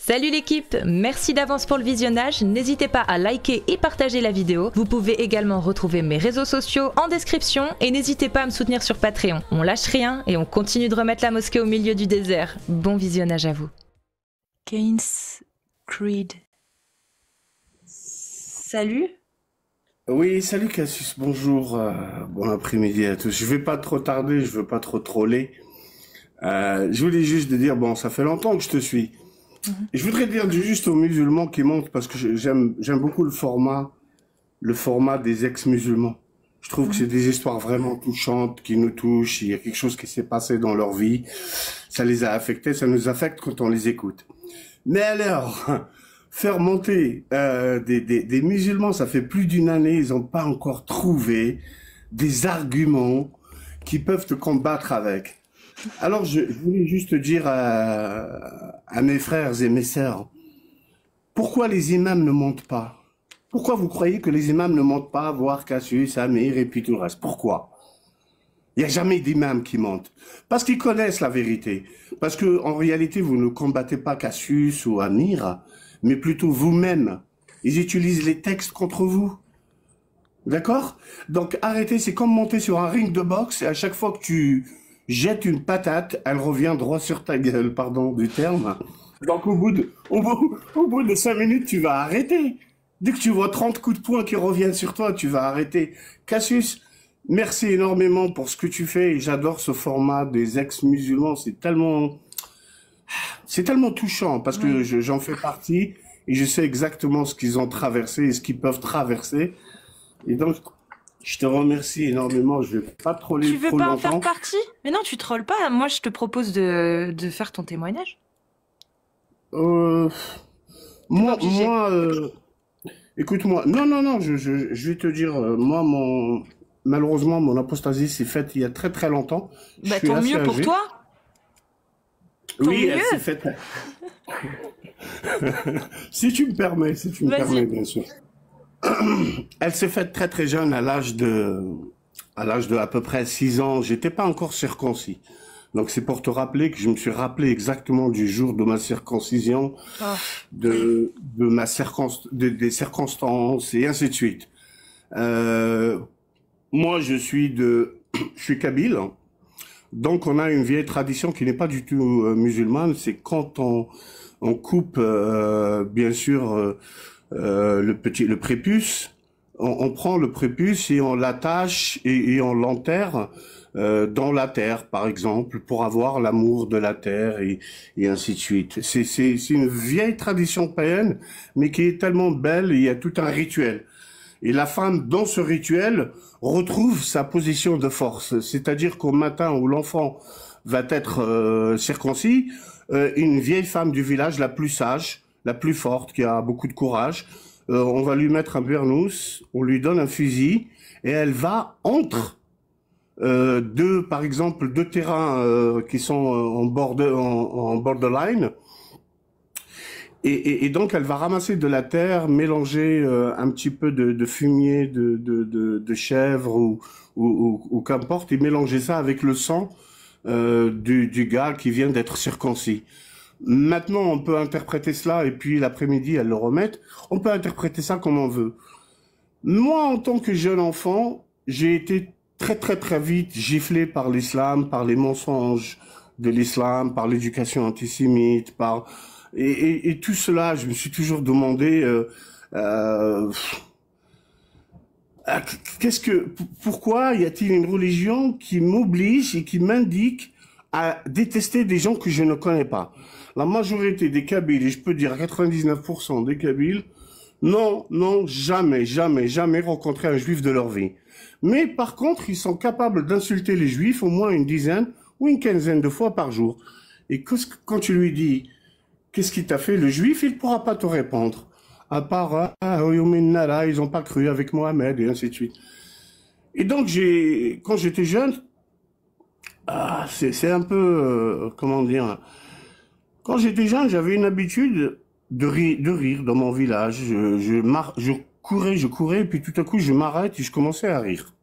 Salut l'équipe, merci d'avance pour le visionnage, n'hésitez pas à liker et partager la vidéo. Vous pouvez également retrouver mes réseaux sociaux en description et n'hésitez pas à me soutenir sur Patreon. On lâche rien et on continue de remettre la mosquée au milieu du désert. Bon visionnage à vous. Kane's Creed. Salut. Oui, salut Cassius, bonjour, bon après-midi à tous. Je vais pas trop tarder, je veux pas trop troller. Je voulais juste te dire, bon, ça fait longtemps que je te suis. Et je voudrais dire juste aux musulmans qui montent, parce que j'aime beaucoup le format des ex-musulmans. Je trouve que c'est des histoires vraiment touchantes, qui nous touchent, il y a quelque chose qui s'est passé dans leur vie, ça les a affectés, ça nous affecte quand on les écoute. Mais alors, faire monter des musulmans, ça fait plus d'une année, ils n'ont pas encore trouvé des arguments qui peuvent te combattre avec. Alors, je voulais juste dire à mes frères et mes sœurs, pourquoi les imams ne montent pas? Pourquoi vous croyez que les imams ne montent pas voir Cassius, Amir et puis tout le reste? Pourquoi? Il n'y a jamais d'imam qui monte. Parce qu'ils connaissent la vérité. Parce que en réalité, vous ne combattez pas Cassius ou Amir, mais plutôt vous-même. Ils utilisent les textes contre vous. D'accord? Donc arrêtez, c'est comme monter sur un ring de boxe et à chaque fois que tu jettes une patate, elle revient droit sur ta gueule, pardon du terme. Donc au bout de 5 minutes, tu vas arrêter. Dès que tu vois 30 coups de poing qui reviennent sur toi, tu vas arrêter. Cassius, merci énormément pour ce que tu fais et j'adore ce format des ex-musulmans. C'est tellement touchant parce que j'en fais partie et je sais exactement ce qu'ils ont traversé et ce qu'ils peuvent traverser. Et donc, je te remercie énormément. Je vais pas troller Tu veux trop pas en longtemps. faire partie? Mais non, tu trolles pas. Moi, je te propose de faire ton témoignage. Moi, obligé. écoute-moi. Non, je vais te dire, moi, malheureusement, mon apostasie s'est faite il y a très très longtemps. Je Bah suis tant assez mieux pour âgé. toi. Oui, elle mieux. s'est faite. Si tu me permets, Vas-y. bien sûr. Elle s'est faite très très jeune, à l'âge de à peu près 6 ans. J'étais pas encore circoncis. Donc c'est pour te rappeler que je me suis rappelé exactement du jour de ma circoncision, Oh. des circonstances et ainsi de suite. Moi je suis kabyle. Donc on a une vieille tradition qui n'est pas du tout musulmane, c'est quand on coupe bien sûr le prépuce, on prend le prépuce et on l'attache et on l'enterre dans la terre, par exemple, pour avoir l'amour de la terre et ainsi de suite. C'est une vieille tradition païenne, mais qui est tellement belle, il y a tout un rituel. Et la femme, dans ce rituel, retrouve sa position de force. C'est-à-dire qu'au matin où l'enfant va être circoncis, une vieille femme du village, la plus sage, la plus forte, qui a beaucoup de courage, on va lui mettre un beurnouss, on lui donne un fusil, et elle va entre par exemple, deux terrains qui sont en borderline, et donc elle va ramasser de la terre, mélanger un petit peu de fumier de chèvre ou qu'importe, et mélanger ça avec le sang du gars qui vient d'être circoncis. Maintenant, on peut interpréter cela, et puis l'après-midi, elle le remettent. On peut interpréter ça comme on veut. Moi, en tant que jeune enfant, j'ai été très très très vite giflé par l'islam, par les mensonges de l'islam, par l'éducation antisémite, et tout cela, je me suis toujours demandé pourquoi y a-t-il une religion qui m'oblige et qui m'indique à détester des gens que je ne connais pas. La majorité des Kabyles, et je peux dire 99% des Kabyles, n'ont jamais rencontré un juif de leur vie. Mais par contre, ils sont capables d'insulter les juifs au moins une dizaine ou une quinzaine de fois par jour. Et quand tu lui dis, qu'est-ce qu'il t'a fait, le juif, il ne pourra pas te répondre. À part, ils n'ont pas cru avec Mohamed, et ainsi de suite. Et donc, quand j'étais jeune, c'est un peu, comment dire, quand j'étais jeune, j'avais une habitude de rire dans mon village. Je courais, et puis tout à coup, je m'arrête et je commençais à rire.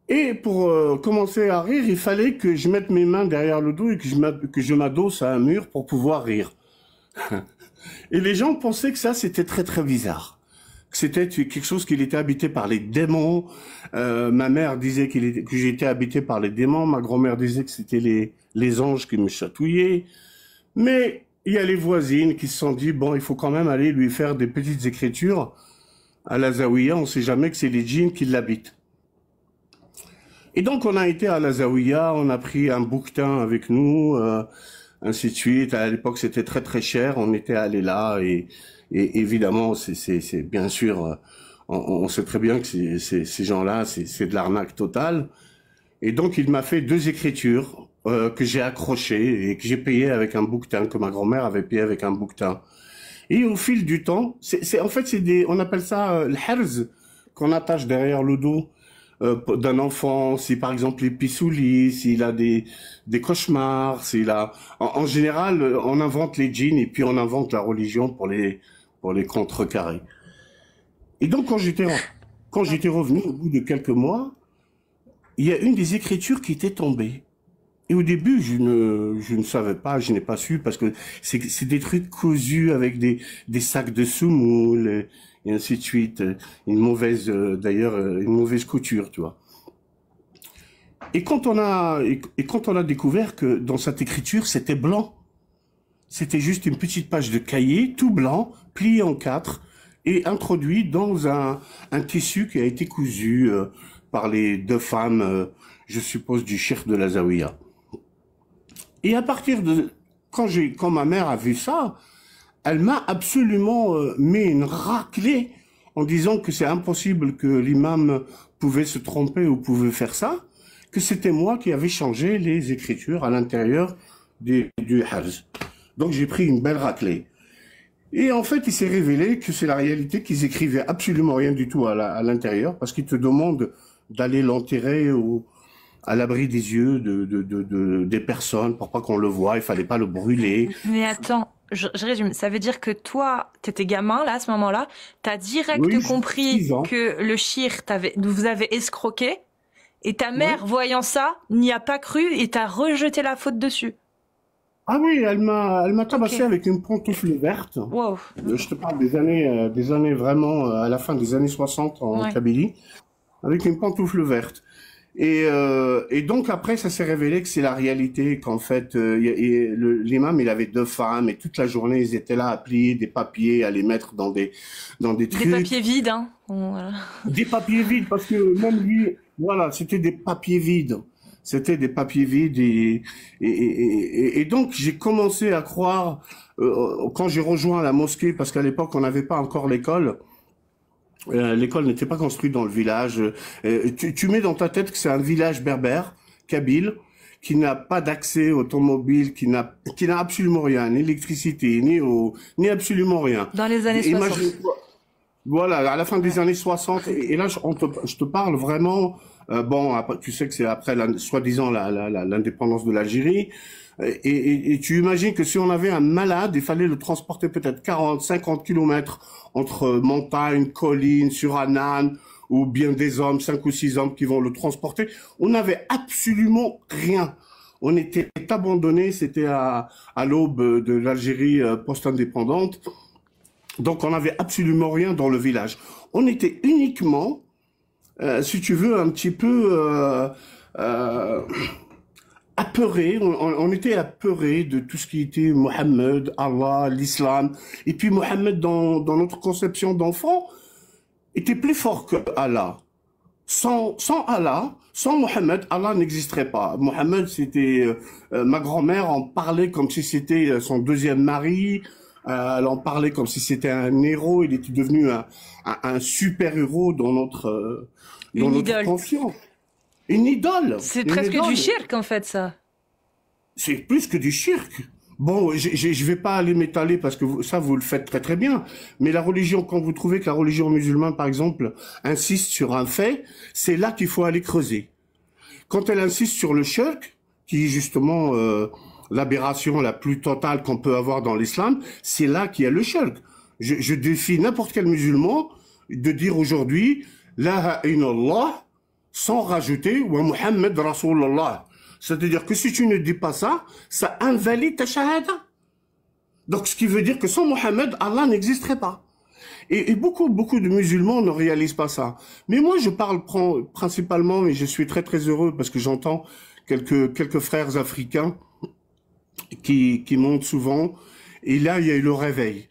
Et pour commencer à rire, il fallait que je mette mes mains derrière le dos et que je m'adosse à un mur pour pouvoir rire. Et les gens pensaient que ça, c'était très très bizarre. Que c'était quelque chose qu'il était habité par les démons. Ma mère disait que j'étais habité par les démons. Ma grand-mère disait que c'était les anges qui me chatouillaient. Mais il y a les voisines qui se sont dit, bon, il faut quand même aller lui faire des petites écritures à la Zawiya. On sait jamais que c'est les djinns qui l'habitent. Et donc, on a été à la Zawiya, on a pris un bouquetin avec nous, ainsi de suite. À l'époque, c'était très très cher. On était allé là et évidemment, c'est bien sûr, on sait très bien que ces gens-là, c'est de l'arnaque totale. Et donc, il m'a fait 2 écritures que j'ai accrochées et que j'ai payées avec un bouquetin, que ma grand-mère avait payé avec un bouquetin. Et au fil du temps, en fait, on appelle ça le herz qu'on attache derrière le dos d'un enfant. Si par exemple il pissouli, s'il a des cauchemars, en général, on invente les djinns et puis on invente la religion pour les contrecarrer. Et donc quand j'étais revenu au bout de quelques mois, il y a une des écritures qui était tombée. Et au début, je ne savais pas, je n'ai pas su, parce que c'est des trucs cousus avec des sacs de semoule, et ainsi de suite. Une mauvaise couture, tu vois. Et quand on a découvert que dans cette écriture, c'était blanc. C'était juste une petite page de cahier, tout blanc, plié en 4, et introduit dans un tissu qui a été cousu par les 2 femmes, je suppose, du cheikh de la Zawiya. Et à partir de quand ma mère a vu ça, elle m'a absolument mis une raclée en disant que c'est impossible que l'imam pouvait se tromper ou pouvait faire ça, que c'était moi qui avais changé les écritures à l'intérieur du Hajj. Donc j'ai pris une belle raclée. Et en fait, il s'est révélé que c'est la réalité, qu'ils écrivaient absolument rien du tout à l'intérieur, parce qu'ils te demandent d'aller l'enterrer à l'abri des yeux des personnes pour pas qu'on le voie, il fallait pas le brûler. Mais attends, je résume, ça veut dire que toi, t'étais gamin là à ce moment-là, t'as direct compris que le shir vous avait escroqué et ta mère, voyant ça, n'y a pas cru et t'a rejeté la faute dessus. Ah oui, elle m'a tabassé avec une pantoufle verte. Wow. Je te parle des années vraiment à la fin des années 60 en Kabylie, avec une pantoufle verte. Et donc après, ça s'est révélé que c'est la réalité, qu'en fait, l'imam, il avait 2 femmes et toute la journée, ils étaient là à plier des papiers, à les mettre dans des trucs. Des papiers vides, hein. Voilà. Des papiers vides, parce que même lui, voilà, c'était des papiers vides. C'était des papiers vides et donc j'ai commencé à croire, quand j'ai rejoint la mosquée, parce qu'à l'époque, on n'avait pas encore l'école. L'école n'était pas construite dans le village. Tu mets dans ta tête que c'est un village berbère, kabyle, qui n'a pas d'accès automobile, qui n'a absolument rien, ni électricité, ni absolument rien. Dans les années 60. Voilà, à la fin des années 60. Et là, je te parle vraiment. Tu sais que c'est après soi-disant l'indépendance de l'Algérie. Et tu imagines que si on avait un malade, il fallait le transporter peut-être 40, 50 kilomètres entre montagnes, collines, sur un âne, ou bien des hommes, 5 ou 6 hommes qui vont le transporter. On n'avait absolument rien. On était abandonnés, c'était à l'aube de l'Algérie post-indépendante. Donc on n'avait absolument rien dans le village. On était uniquement, si tu veux, un petit peu apeurés. On était apeurés de tout ce qui était Mohammed, Allah, l'islam. Et puis Mohammed, dans notre conception d'enfant, était plus fort que Allah. Sans Allah, sans Mohammed, Allah n'existerait pas. Mohammed, c'était ma grand-mère en parlait comme si c'était son 2e mari. Elle en parlait comme si c'était un héros. Il était devenu un super héros dans notre conscience. Une idole. C'est presque du shirk en fait, ça. C'est plus que du shirk. Bon, je vais pas aller m'étaler parce que vous le faites très très bien. Mais la religion, quand vous trouvez que la religion musulmane, par exemple, insiste sur un fait, c'est là qu'il faut aller creuser. Quand elle insiste sur le shirk, qui est justement l'aberration la plus totale qu'on peut avoir dans l'islam, c'est là qu'il y a le shirk. Je défie n'importe quel musulman de dire aujourd'hui, la ilaha illallah, sans rajouter wa Muhammad Rasulullah. C'est-à-dire que si tu ne dis pas ça, ça invalide ta shahada. Donc, ce qui veut dire que sans Mohammed, Allah n'existerait pas. Et beaucoup de musulmans ne réalisent pas ça. Mais moi, je parle principalement, et je suis très très heureux parce que j'entends quelques frères africains qui montent souvent. Et là, il y a eu le réveil.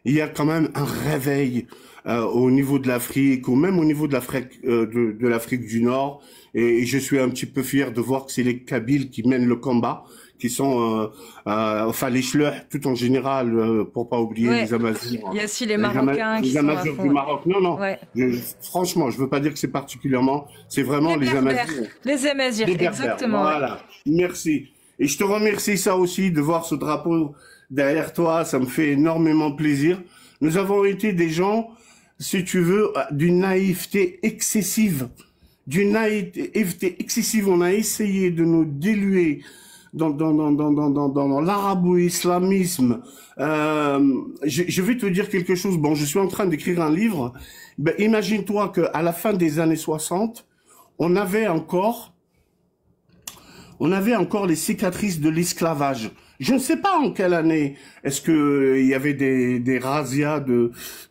Il y a quand même un réveil au niveau de l'Afrique, ou même au niveau de l'Afrique du Nord. Et je suis un petit peu fier de voir que c'est les Kabyles qui mènent le combat, qui sont, enfin les Schleurs, tout en général, pour pas oublier les Amazirs. Il y a aussi les Marocains qui sont à fond. Du Maroc. Non. Ouais. Franchement, je veux pas dire que c'est particulièrement, c'est vraiment les Amazirs. Les Amazirs, exactement. Voilà. Merci. Et je te remercie ça aussi de voir ce drapeau derrière toi. Ça me fait énormément plaisir. Nous avons été des gens, si tu veux, d'une naïveté excessive. D'une naïveté excessive. On a essayé de nous diluer dans l'arabo-islamisme. Je vais te dire quelque chose. Bon, je suis en train d'écrire un livre. Ben, imagine-toi qu'à la fin des années 60, on avait encore les cicatrices de l'esclavage. Je ne sais pas en quelle année est-ce que il y avait des razzias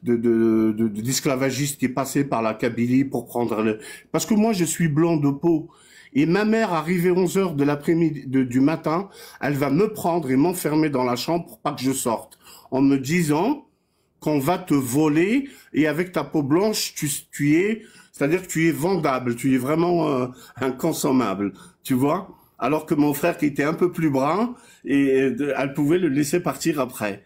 d'esclavagistes qui passaient par la Kabylie pour prendre parce que moi je suis blanc de peau et ma mère arrivée 11h de l'après-midi du matin, elle va me prendre et m'enfermer dans la chambre pour pas que je sorte en me disant qu'on va te voler et avec ta peau blanche c'est-à-dire que tu es vendable, tu es vraiment inconsommable, tu vois? Alors que mon frère qui était un peu plus brun, elle pouvait le laisser partir après.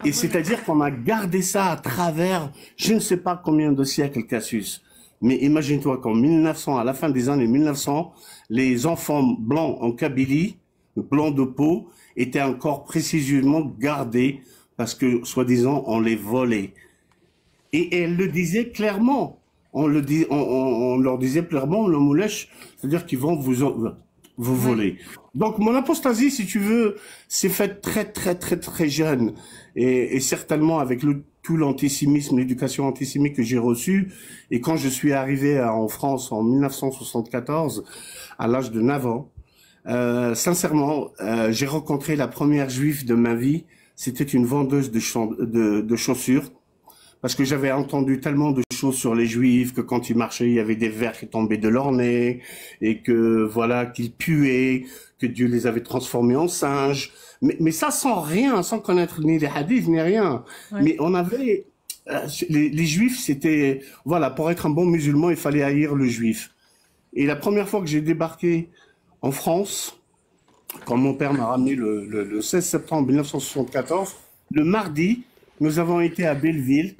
Et c'est-à-dire qu'on a gardé ça à travers, je ne sais pas combien de siècles, Cassius. Mais imagine-toi qu'en 1900, à la fin des années 1900, les enfants blancs en Kabylie, blancs de peau, étaient encore précisément gardés parce que, soi-disant, on les volait. Et elle le disait clairement. On leur disait clairement, le moulèche, c'est-à-dire qu'ils vont vous voler. Donc, mon apostasie, si tu veux, s'est faite très jeune. Et certainement avec tout l'antisémisme, l'éducation antisémite que j'ai reçue. Et quand je suis arrivé en France en 1974, à l'âge de 9 ans, sincèrement, j'ai rencontré la première juive de ma vie. C'était une vendeuse de chaussures. Parce que j'avais entendu tellement de choses sur les Juifs, que quand ils marchaient, il y avait des vers qui tombaient de leur nez, et que voilà, qu'ils puaient, que Dieu les avait transformés en singes. Mais ça sans rien, sans connaître ni les hadiths, ni rien. Ouais. Mais on avait... les Juifs, c'était... Voilà, pour être un bon musulman, il fallait haïr le Juif. Et la première fois que j'ai débarqué en France, quand mon père m'a ramené le 16 septembre 1974, le mardi, nous avons été à Belleville.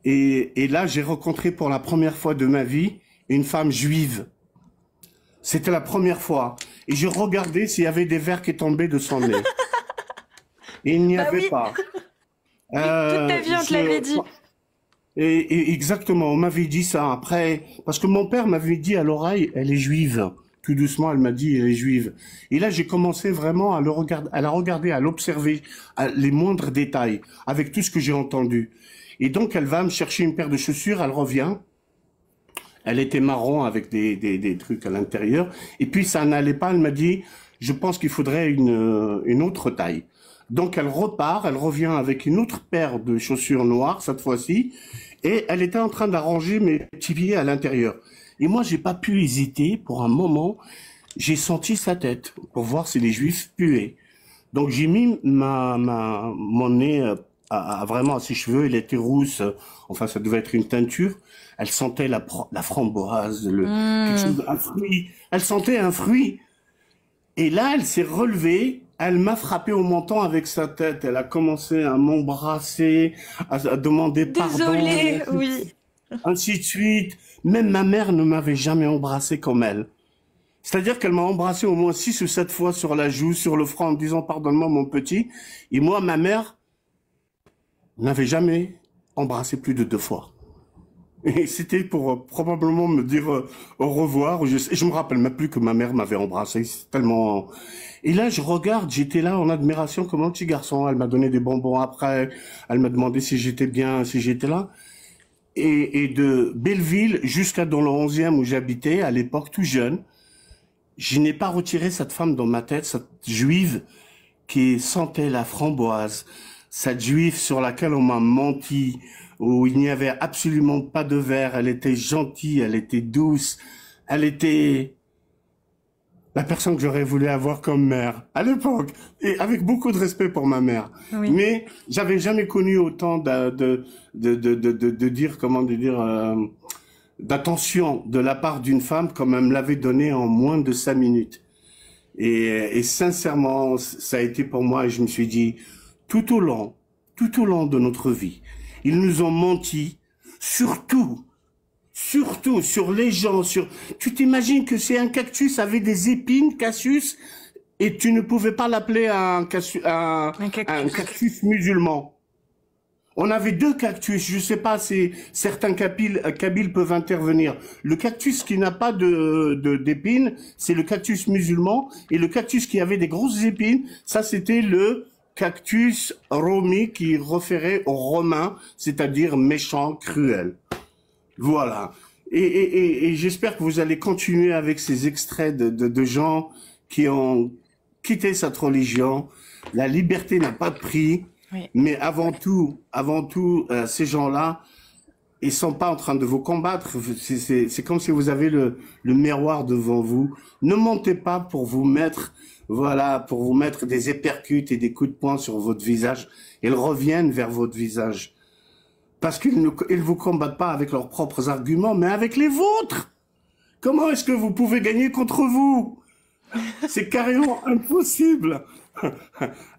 Et là, j'ai rencontré pour la première fois de ma vie une femme juive. C'était la première fois. Et je regardais s'il y avait des vers qui tombaient de son nez. Et il n'y avait pas. Toute ta vie, on te l'avait dit. Et exactement, on m'avait dit ça. Après, parce que mon père m'avait dit à l'oreille, elle est juive. Tout doucement, elle m'a dit, elle est juive. Et là, j'ai commencé vraiment à la regarder, à l'observer, les moindres détails, avec tout ce que j'ai entendu. Et donc, elle va me chercher une paire de chaussures, elle revient. Elle était marron avec des trucs à l'intérieur. Et puis, ça n'allait pas, elle m'a dit, je pense qu'il faudrait une autre taille. Donc, elle repart, elle revient avec une autre paire de chaussures noires, cette fois-ci. Et elle était en train d'arranger mes petits pieds à l'intérieur. Et moi, j'ai pas pu hésiter. Pour un moment, j'ai senti sa tête pour voir si les Juifs puaient. Donc, j'ai mis mon nez vraiment à ses cheveux. Elle était rousse. Enfin, ça devait être une teinture. Elle sentait la framboise, quelque chose, un fruit. Elle sentait un fruit. Et là, elle s'est relevée. Elle m'a frappé au menton avec sa tête. Elle a commencé à m'embrasser, à demander pardon. Désolée, oui. Ainsi de suite. Même ma mère ne m'avait jamais embrassé comme elle. C'est-à-dire qu'elle m'a embrassé au moins 6 ou 7 fois sur la joue, sur le front, en me disant « Pardonne-moi, mon petit ». Et moi, ma mère n'avait jamais embrassé plus de 2 fois. Et c'était pour probablement me dire au revoir. Je me rappelle même plus que ma mère m'avait embrassé. C'est tellement... Et là, je regarde, j'étais là en admiration comme un petit garçon. Elle m'a donné des bonbons après. Elle m'a demandé si j'étais bien, si j'étais là. et de Belleville jusqu'à dans le 11e où j'habitais, à l'époque, tout jeune, je n'ai pas retiré cette femme dans ma tête, cette juive qui sentait la framboise, cette juive sur laquelle on m'a menti, où il n'y avait absolument pas de verre, elle était gentille, elle était douce, elle était la personne que j'aurais voulu avoir comme mère à l'époque, et avec beaucoup de respect pour ma mère. Oui. Mais j'avais jamais connu autant d'attention de la part d'une femme comme elle me l'avait donné en moins de 5 minutes. Et sincèrement, ça a été pour moi, et je me suis dit, tout au long de notre vie, ils nous ont menti, surtout sur les gens, tu t'imagines que c'est un cactus avec des épines, Cassius, et tu ne pouvais pas l'appeler un cactus musulman. On avait 2 cactus, je sais pas si certains Kabyles peuvent intervenir. Le cactus qui n'a pas d'épines, c'est le cactus musulman, et le cactus qui avait des grosses épines, ça c'était le cactus romi qui référait aux Romains, c'est-à-dire méchant, cruel. Voilà. Et j'espère que vous allez continuer avec ces extraits de gens qui ont quitté cette religion. La liberté n'a pas de prix. Oui. Mais avant tout, ces gens-là, ils sont pas en train de vous combattre. C'est comme si vous avez le miroir devant vous. Ne montez pas pour vous mettre, pour vous mettre des épercutes et des coups de poing sur votre visage. Ils reviennent vers votre visage. Parce qu'ils ne vous combattent pas avec leurs propres arguments, mais avec les vôtres. Comment est-ce que vous pouvez gagner contre vous? C'est carrément impossible.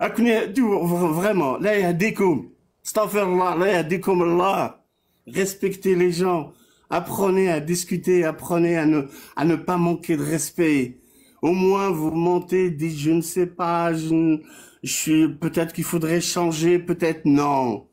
Vraiment, là, yahdikum. Astaghfirullah, là, yahdikum Allah. Respectez les gens. Apprenez à discuter, apprenez à ne pas manquer de respect. Au moins, vous montez, dites, je ne sais pas, peut-être qu'il faudrait changer, peut-être non.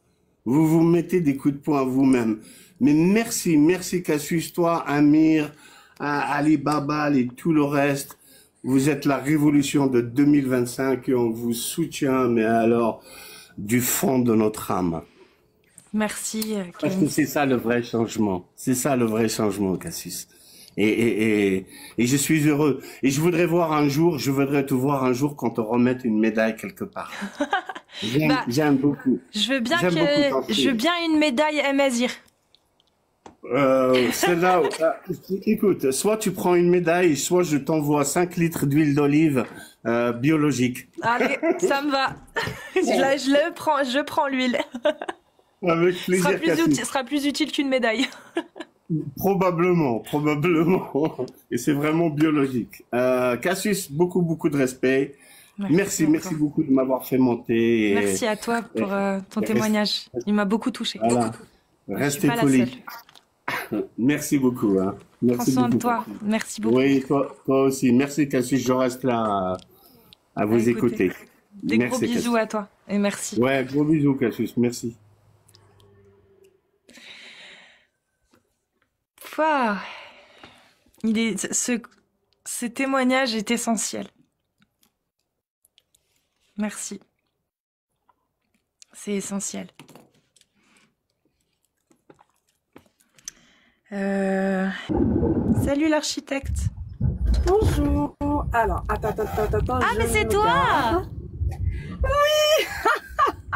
Vous vous mettez des coups de poing vous-même. Mais merci Cassius, toi, Amir, Ali Baba et tout le reste. Vous êtes la révolution de 2025 et on vous soutient, mais alors, du fond de notre âme. Merci, Parce que c'est ça le vrai changement. C'est ça le vrai changement, Cassius. Et je suis heureux. Et je voudrais te voir un jour quand on remette une médaille quelque part. J'aime beaucoup. Je veux bien une médaille Amazir. Celle-là, écoute, soit tu prends une médaille, soit je t'envoie 5 litres d'huile d'olive biologique. Allez, ça me va. Je prends l'huile. Avec plaisir. Ce sera plus utile qu'une médaille. Probablement. Et c'est vraiment biologique. Cassius, beaucoup de respect. Merci beaucoup de m'avoir fait monter. Merci à toi pour ton témoignage. Il m'a beaucoup touché. Voilà. Restez poli. Merci beaucoup. Hein. Prends soin de toi. Merci beaucoup. Oui, toi aussi. Merci Cassius. Je reste là à vous écouter. Des gros bisous à toi et merci. Ouais, gros bisous Cassius. Merci. Wow. Ce témoignage est essentiel. Merci. C'est essentiel. Salut l'architecte. Bonjour. Alors, attends. Ah, mais c'est toi! Oui.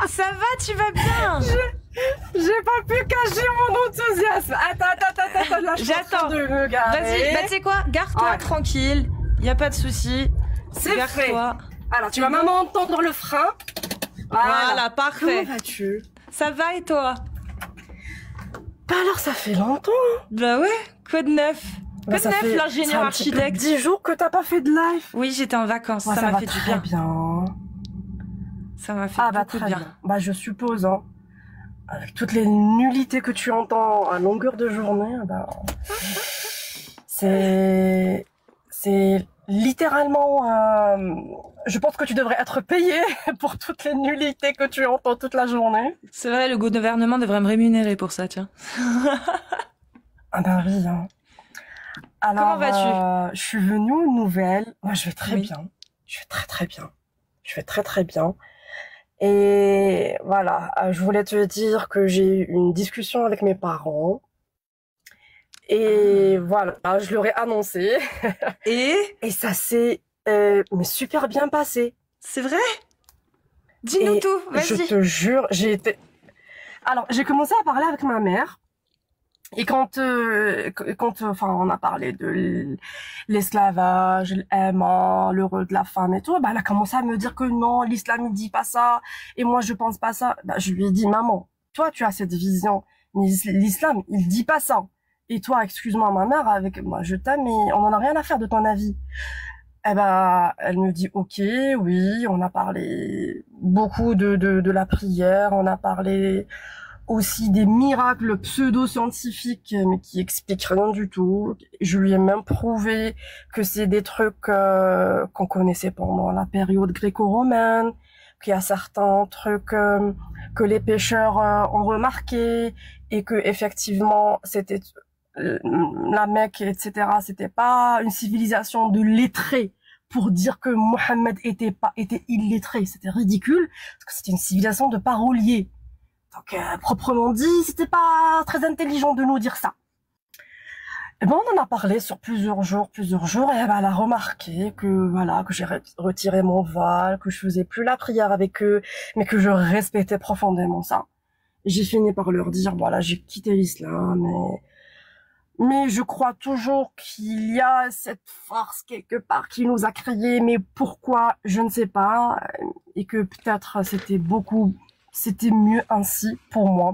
Ça va, tu vas bien? J'ai pas pu cacher mon enthousiasme. Attends, là, j'attends de me garer. Vas-y, tu sais quoi? Garde-toi tranquille. Y a pas de souci. C'est fait. Alors, tu vas bon même entendre le frein. Voilà, parfait. Comment vas-tu? Ça va et toi? Bah alors, ça fait longtemps. Bah ouais, quoi de neuf? Quoi de neuf, l'ingénieur architecte? 10 jours que t'as pas fait de live. Oui, j'étais en vacances, ça m'a fait du bien. bien. Ça m'a fait beaucoup de bien. Bah je suppose, hein. Avec toutes les nullités que tu entends à longueur de journée, bah... c'est littéralement... je pense que tu devrais être payé pour toutes les nullités que tu entends toute la journée. C'est vrai, le gouvernement devrait me rémunérer pour ça, tiens. Ah bah oui, hein. Alors, comment vas-tu? Je suis venue aux nouvelles. Moi, je vais très bien. Je vais très bien. Je vais très bien. Et voilà, je voulais te dire que j'ai eu une discussion avec mes parents. Et voilà, je leur ai annoncé. Et ça s'est mais super bien passé. C'est vrai? Dis-nous tout, vas-y. Je te jure, Alors, j'ai commencé à parler avec ma mère. Et quand on a parlé de l'esclavage, l'aimant, le rôle de la femme et tout, elle a commencé à me dire que non, l'islam il dit pas ça, et moi je pense pas ça. Je lui ai dit, maman, toi tu as cette vision, mais l'islam il dit pas ça. Et toi, excuse-moi ma mère, avec moi je t'aime, mais on en a rien à faire de ton avis. Elle me dit, ok, oui, on a parlé beaucoup de la prière, on a parlé aussi des miracles pseudo-scientifiques, mais qui expliquent rien du tout. Je lui ai même prouvé que c'est des trucs qu'on connaissait pendant la période gréco-romaine, qu'il y a certains trucs que les pêcheurs ont remarqué, et que effectivement c'était la Mecque, etc. C'était pas une civilisation de lettrés pour dire que Mohammed était illettré. C'était ridicule, parce que c'était une civilisation de paroliers. Donc, proprement dit, c'était pas très intelligent de nous dire ça. Et on en a parlé sur plusieurs jours, et elle a remarqué que, voilà, que j'ai retiré mon voile, que je faisais plus la prière avec eux, mais que je respectais profondément ça. Et j'ai fini par leur dire, voilà, j'ai quitté l'islam, mais je crois toujours qu'il y a cette force quelque part qui nous a créés, mais pourquoi, je ne sais pas, et que peut-être c'était mieux ainsi pour moi,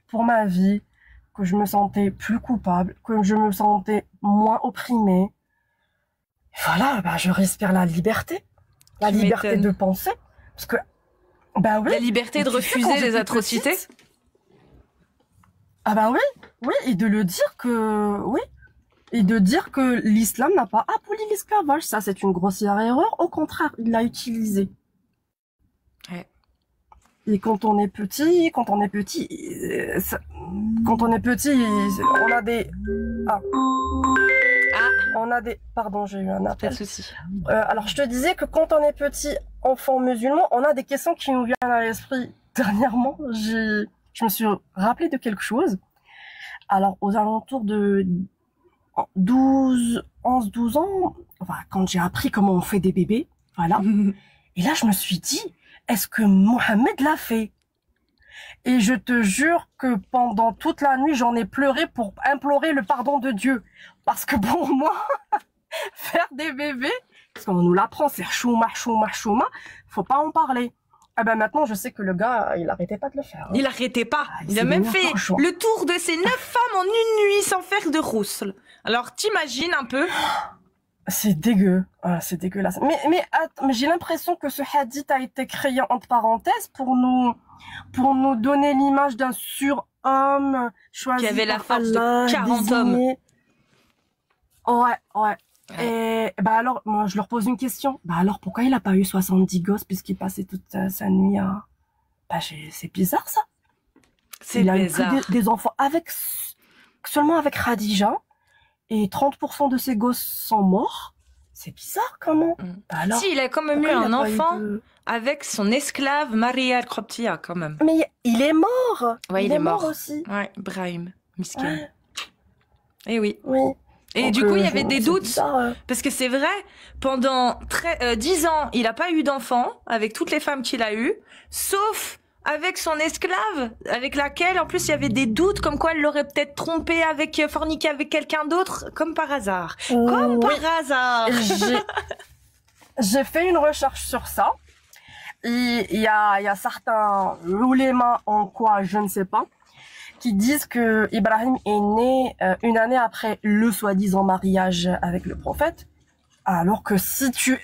pour ma vie, que je me sentais plus coupable, que je me sentais moins opprimée. Voilà, je respire la liberté de penser, parce que, oui. La liberté de refuser les atrocités. Oui, et de le dire que, oui, et de dire que l'islam n'a pas aboli l'esclavage, ça c'est une grossière erreur, au contraire, il l'a utilisé. Ouais. Et quand on est petit, on a des... Pardon, j'ai eu un appel. Pas de souci. Alors, je te disais que quand on est petit enfant musulman, on a des questions qui nous viennent à l'esprit. Dernièrement, je me suis rappelé de quelque chose. Alors, aux alentours de 11, 12 ans, quand j'ai appris comment on fait des bébés, voilà. Et là, je me suis dit, est-ce que Mohammed l'a fait? Et je te jure que pendant toute la nuit, j'en ai pleuré pour implorer le pardon de Dieu. Parce que pour moi, faire des bébés, parce qu'on nous l'apprend, c'est chouma, faut pas en parler. Maintenant, je sais que le gars, il arrêtait pas de le faire. Il arrêtait pas. Il a même fait le tour de ces 9 femmes en une nuit sans faire de roussel. Alors, t'imagines un peu? C'est dégueu. C'est dégueulasse. Mais j'ai l'impression que ce hadith a été créé entre parenthèses pour nous donner l'image d'un surhomme choisi qui avait la par force Allah, de 40 hommes. Ouais. Et alors, moi, je leur pose une question. Alors, pourquoi il a pas eu 70 gosses puisqu'il passait toute sa nuit à... c'est bizarre, ça. Il a eu des enfants seulement avec Khadija, et 30% de ses gosses sont morts. C'est bizarre, comment? Alors, si, il a quand même eu un enfant avec son esclave Maria Al-Kroptia, quand même. Mais il est mort. Ouais, il est mort aussi. Ouais, Brahim, miskin. Ouais. Et oui. Oui. Et donc, du coup, il y avait des doutes, parce que c'est vrai, pendant 10 ans, il n'a pas eu d'enfant avec toutes les femmes qu'il a eues, sauf avec son esclave, avec laquelle, en plus, il y avait des doutes, comme quoi elle l'aurait peut-être trompé forniqué avec quelqu'un d'autre, comme par hasard. Comme par hasard. J'ai fait une recherche sur ça. Il y a certains ulémas en quoi, je ne sais pas, qui disent que Ibrahim est né une année après le soi-disant mariage avec le prophète, alors que si tu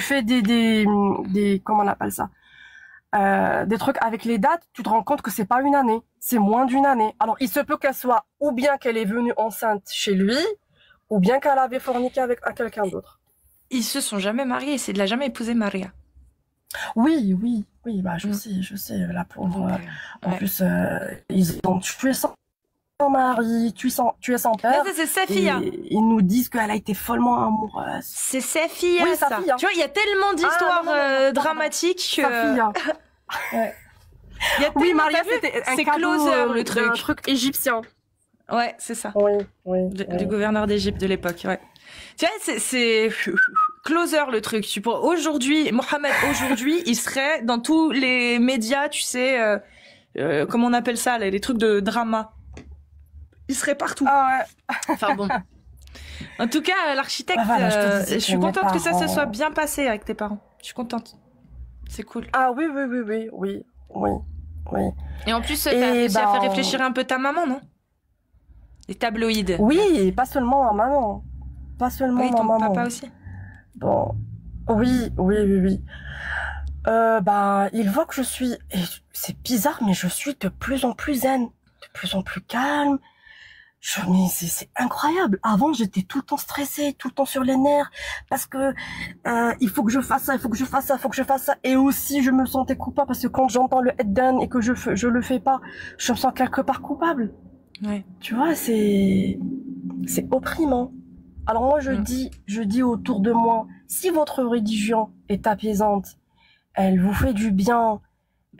fais des comment on appelle ça, des trucs avec les dates, tu te rends compte que c'est pas une année, c'est moins d'une année. Alors il se peut qu'elle soit ou bien qu'elle est venue enceinte chez lui, ou bien qu'elle avait forniqué avec quelqu'un d'autre. Ils se sont jamais mariés, il a jamais épousé Maria. Oui, je sais, la pauvre. En plus, ils ont tué ça. son mari, tu es son père. Mais ça, c'est sa fille. Et ils nous disent qu'elle a été follement amoureuse. C'est sa fille, Oui, ça. sa fille, hein. Tu vois, il y a tellement d'histoires non, pardon. dramatiques que... Sa fille. Ouais. Il y a Oui, tellement- Maria, t'as vu c'était un c'est cadeau, Closer, le d'un truc. truc égyptien. Ouais, c'est ça. Oui, oui. Du gouverneur d'Égypte de l'époque, ouais. Tu vois, c'est Closer, le truc. Aujourd'hui, Mohamed, aujourd'hui, il serait dans tous les médias, tu sais, comment on appelle ça, les trucs de drama. Il serait partout. Ah ouais. Enfin bon. En tout cas, l'architecte, Voilà, je te disais je suis que mes contente que ça se parents- soit bien passé avec tes parents. Je suis contente. C'est cool. Ah oui, oui, oui, oui, oui, oui, oui. Et en plus, t'as Et réussi à ben- faire réfléchir un peu ta maman, non? Les tabloïds. Oui, pas seulement ma maman. Pas seulement Oui, ma ton maman. papa aussi. Bon. Oui, oui, oui, oui. Bah, il voit que je suis, et c'est bizarre, mais je suis de plus en plus zen, de plus en plus calme. Mais c'est incroyable. Avant, j'étais tout le temps stressée, tout le temps sur les nerfs, parce que il faut que je fasse ça, il faut que je fasse ça, il faut que je fasse ça. Et aussi, je me sentais coupable parce que quand j'entends le head down et que je le fais pas, je me sens quelque part coupable. Ouais. Tu vois, c'est opprimant. Alors moi, je dis autour de moi, si votre religion est apaisante, elle vous fait du bien,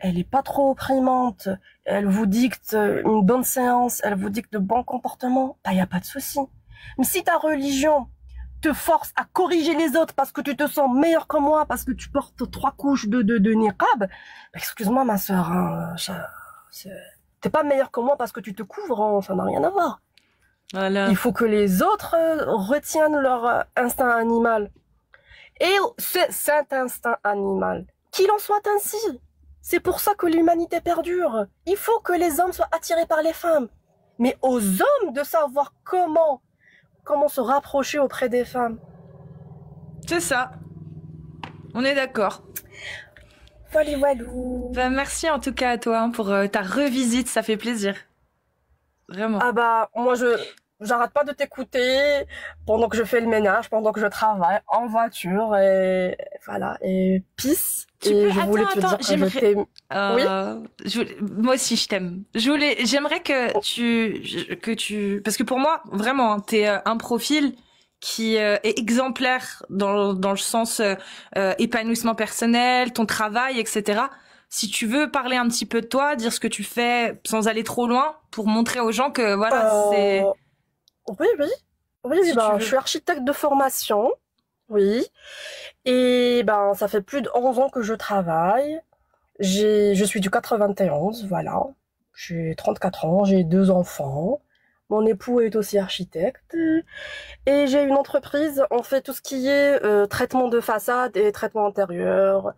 elle est pas trop opprimante, elle vous dicte une bonne séance, elle vous dicte de bons comportements, bah y a pas de souci. Mais si ta religion te force à corriger les autres parce que tu te sens meilleur que moi, parce que tu portes 3 couches de niqab, bah, excuse-moi ma sœur, hein, t'es pas meilleur que moi parce que tu te couvres, hein, ça n'a rien à voir. Voilà. Il faut que les autres retiennent leur instinct animal. Et cet instinct animal, qu'il en soit ainsi. C'est pour ça que l'humanité perdure. Il faut que les hommes soient attirés par les femmes. Mais aux hommes de savoir comment se rapprocher auprès des femmes. C'est ça. On est d'accord. Walou. Bah, merci en tout cas à toi hein, pour ta revisite, ça fait plaisir. Vraiment. Ah bah, moi j'arrête pas de t'écouter pendant que je fais le ménage, pendant que je travaille en voiture et voilà, et peace. Et je voulais te dire que je t'aime. Oui. Moi aussi je t'aime. J'aimerais que tu parce que pour moi vraiment hein, t'es un profil qui est exemplaire dans le sens épanouissement personnel, ton travail, etc. Si tu veux parler un petit peu de toi, dire ce que tu fais sans aller trop loin, pour montrer aux gens que voilà, c'est... Oui, si je suis architecte de formation, oui. Et ben, ça fait plus de 11 ans que je travaille. Je suis du 91, voilà. J'ai 34 ans, j'ai 2 enfants. Mon époux est aussi architecte. Et j'ai une entreprise, on fait tout ce qui est traitement de façade et traitement intérieur.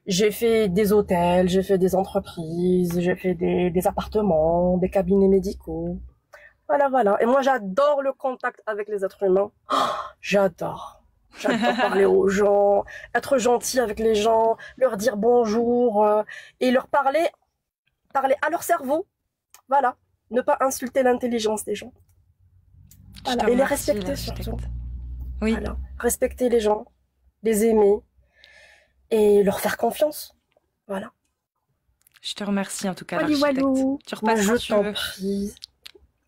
J'ai fait des hôtels, j'ai fait des entreprises, j'ai fait des appartements, des cabinets médicaux. Voilà. Et moi, j'adore le contact avec les êtres humains. Oh, j'adore parler aux gens, être gentil avec les gens, leur dire bonjour et leur parler à leur cerveau. Voilà. Ne pas insulter l'intelligence des gens. Voilà. Et les respecter surtout. Oui. Voilà. Respecter les gens, les aimer et leur faire confiance. Voilà. Je te remercie en tout cas, Walou, l'architecte. walou. Tu repasses Je quand tu t'en veux. prie.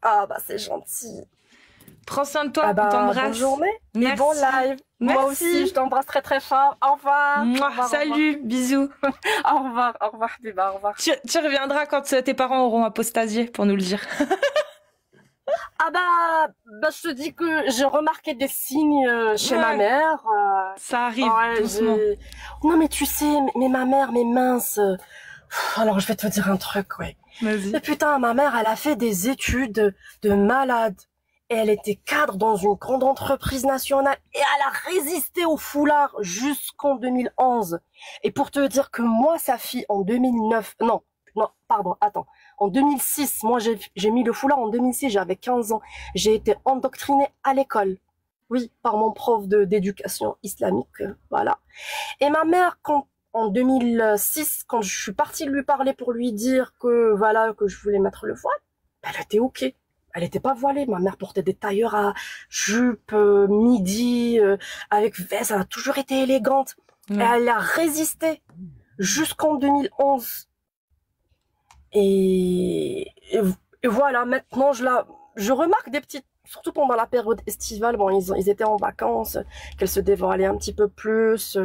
Ah bah c'est gentil. Prends soin de toi, Ah bah, on t'embrasse. bonne journée et Merci. bon live. Merci. Moi aussi, je t'embrasse très très fort. Au revoir. Mouah, Au revoir, salut, bisous. Au revoir, Biba, au revoir. Tu reviendras quand tes parents auront apostasié pour nous le dire. Ah bah, je te dis que j'ai remarqué des signes chez ma mère. Ça arrive, Ouais, doucement. Non mais tu sais, mais ma mère, mais mince. Alors je vais te dire un truc, ouais. Vas-y. Mais putain, ma mère, elle a fait des études de malade. Et elle était cadre dans une grande entreprise nationale. Et elle a résisté au foulard jusqu'en 2011. Et pour te dire que moi, sa fille, en 2009... Non, pardon, attends. En 2006, moi, j'ai mis le foulard en 2006, j'avais 15 ans. J'ai été endoctrinée à l'école. Oui, par mon prof d'éducation islamique, voilà. Et ma mère, en 2006, quand je suis partie lui parler pour lui dire que, voilà, que je voulais mettre le voile, elle était OK. Elle était pas voilée. Ma mère portait des tailleurs à jupe, midi, avec veste. Elle a toujours été élégante. Et elle a résisté jusqu'en 2011. Et Et voilà, maintenant, je remarque des petites, surtout pendant la période estivale, bon, ils étaient en vacances, qu'elles se dévoilaient un petit peu plus.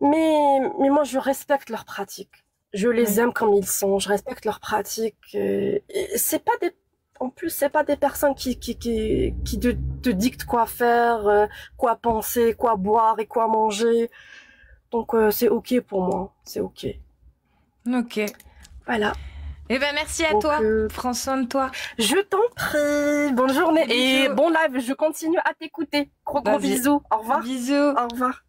Mais moi, je respecte leurs pratiques. Je les aime comme ils sont. Je respecte leurs pratiques. Et c'est pas des, en plus, c'est pas des personnes qui te dictent quoi faire, quoi penser, quoi boire et quoi manger. Donc, c'est ok pour moi. C'est ok. Ok. Voilà. Eh ben, merci à Donc, toi. Prends soin de toi. Je t'en prie. Bonne journée et Bisous. bon live. Je continue à t'écouter. Gros Vas-y. bisous. Au revoir. Bisous. Au revoir.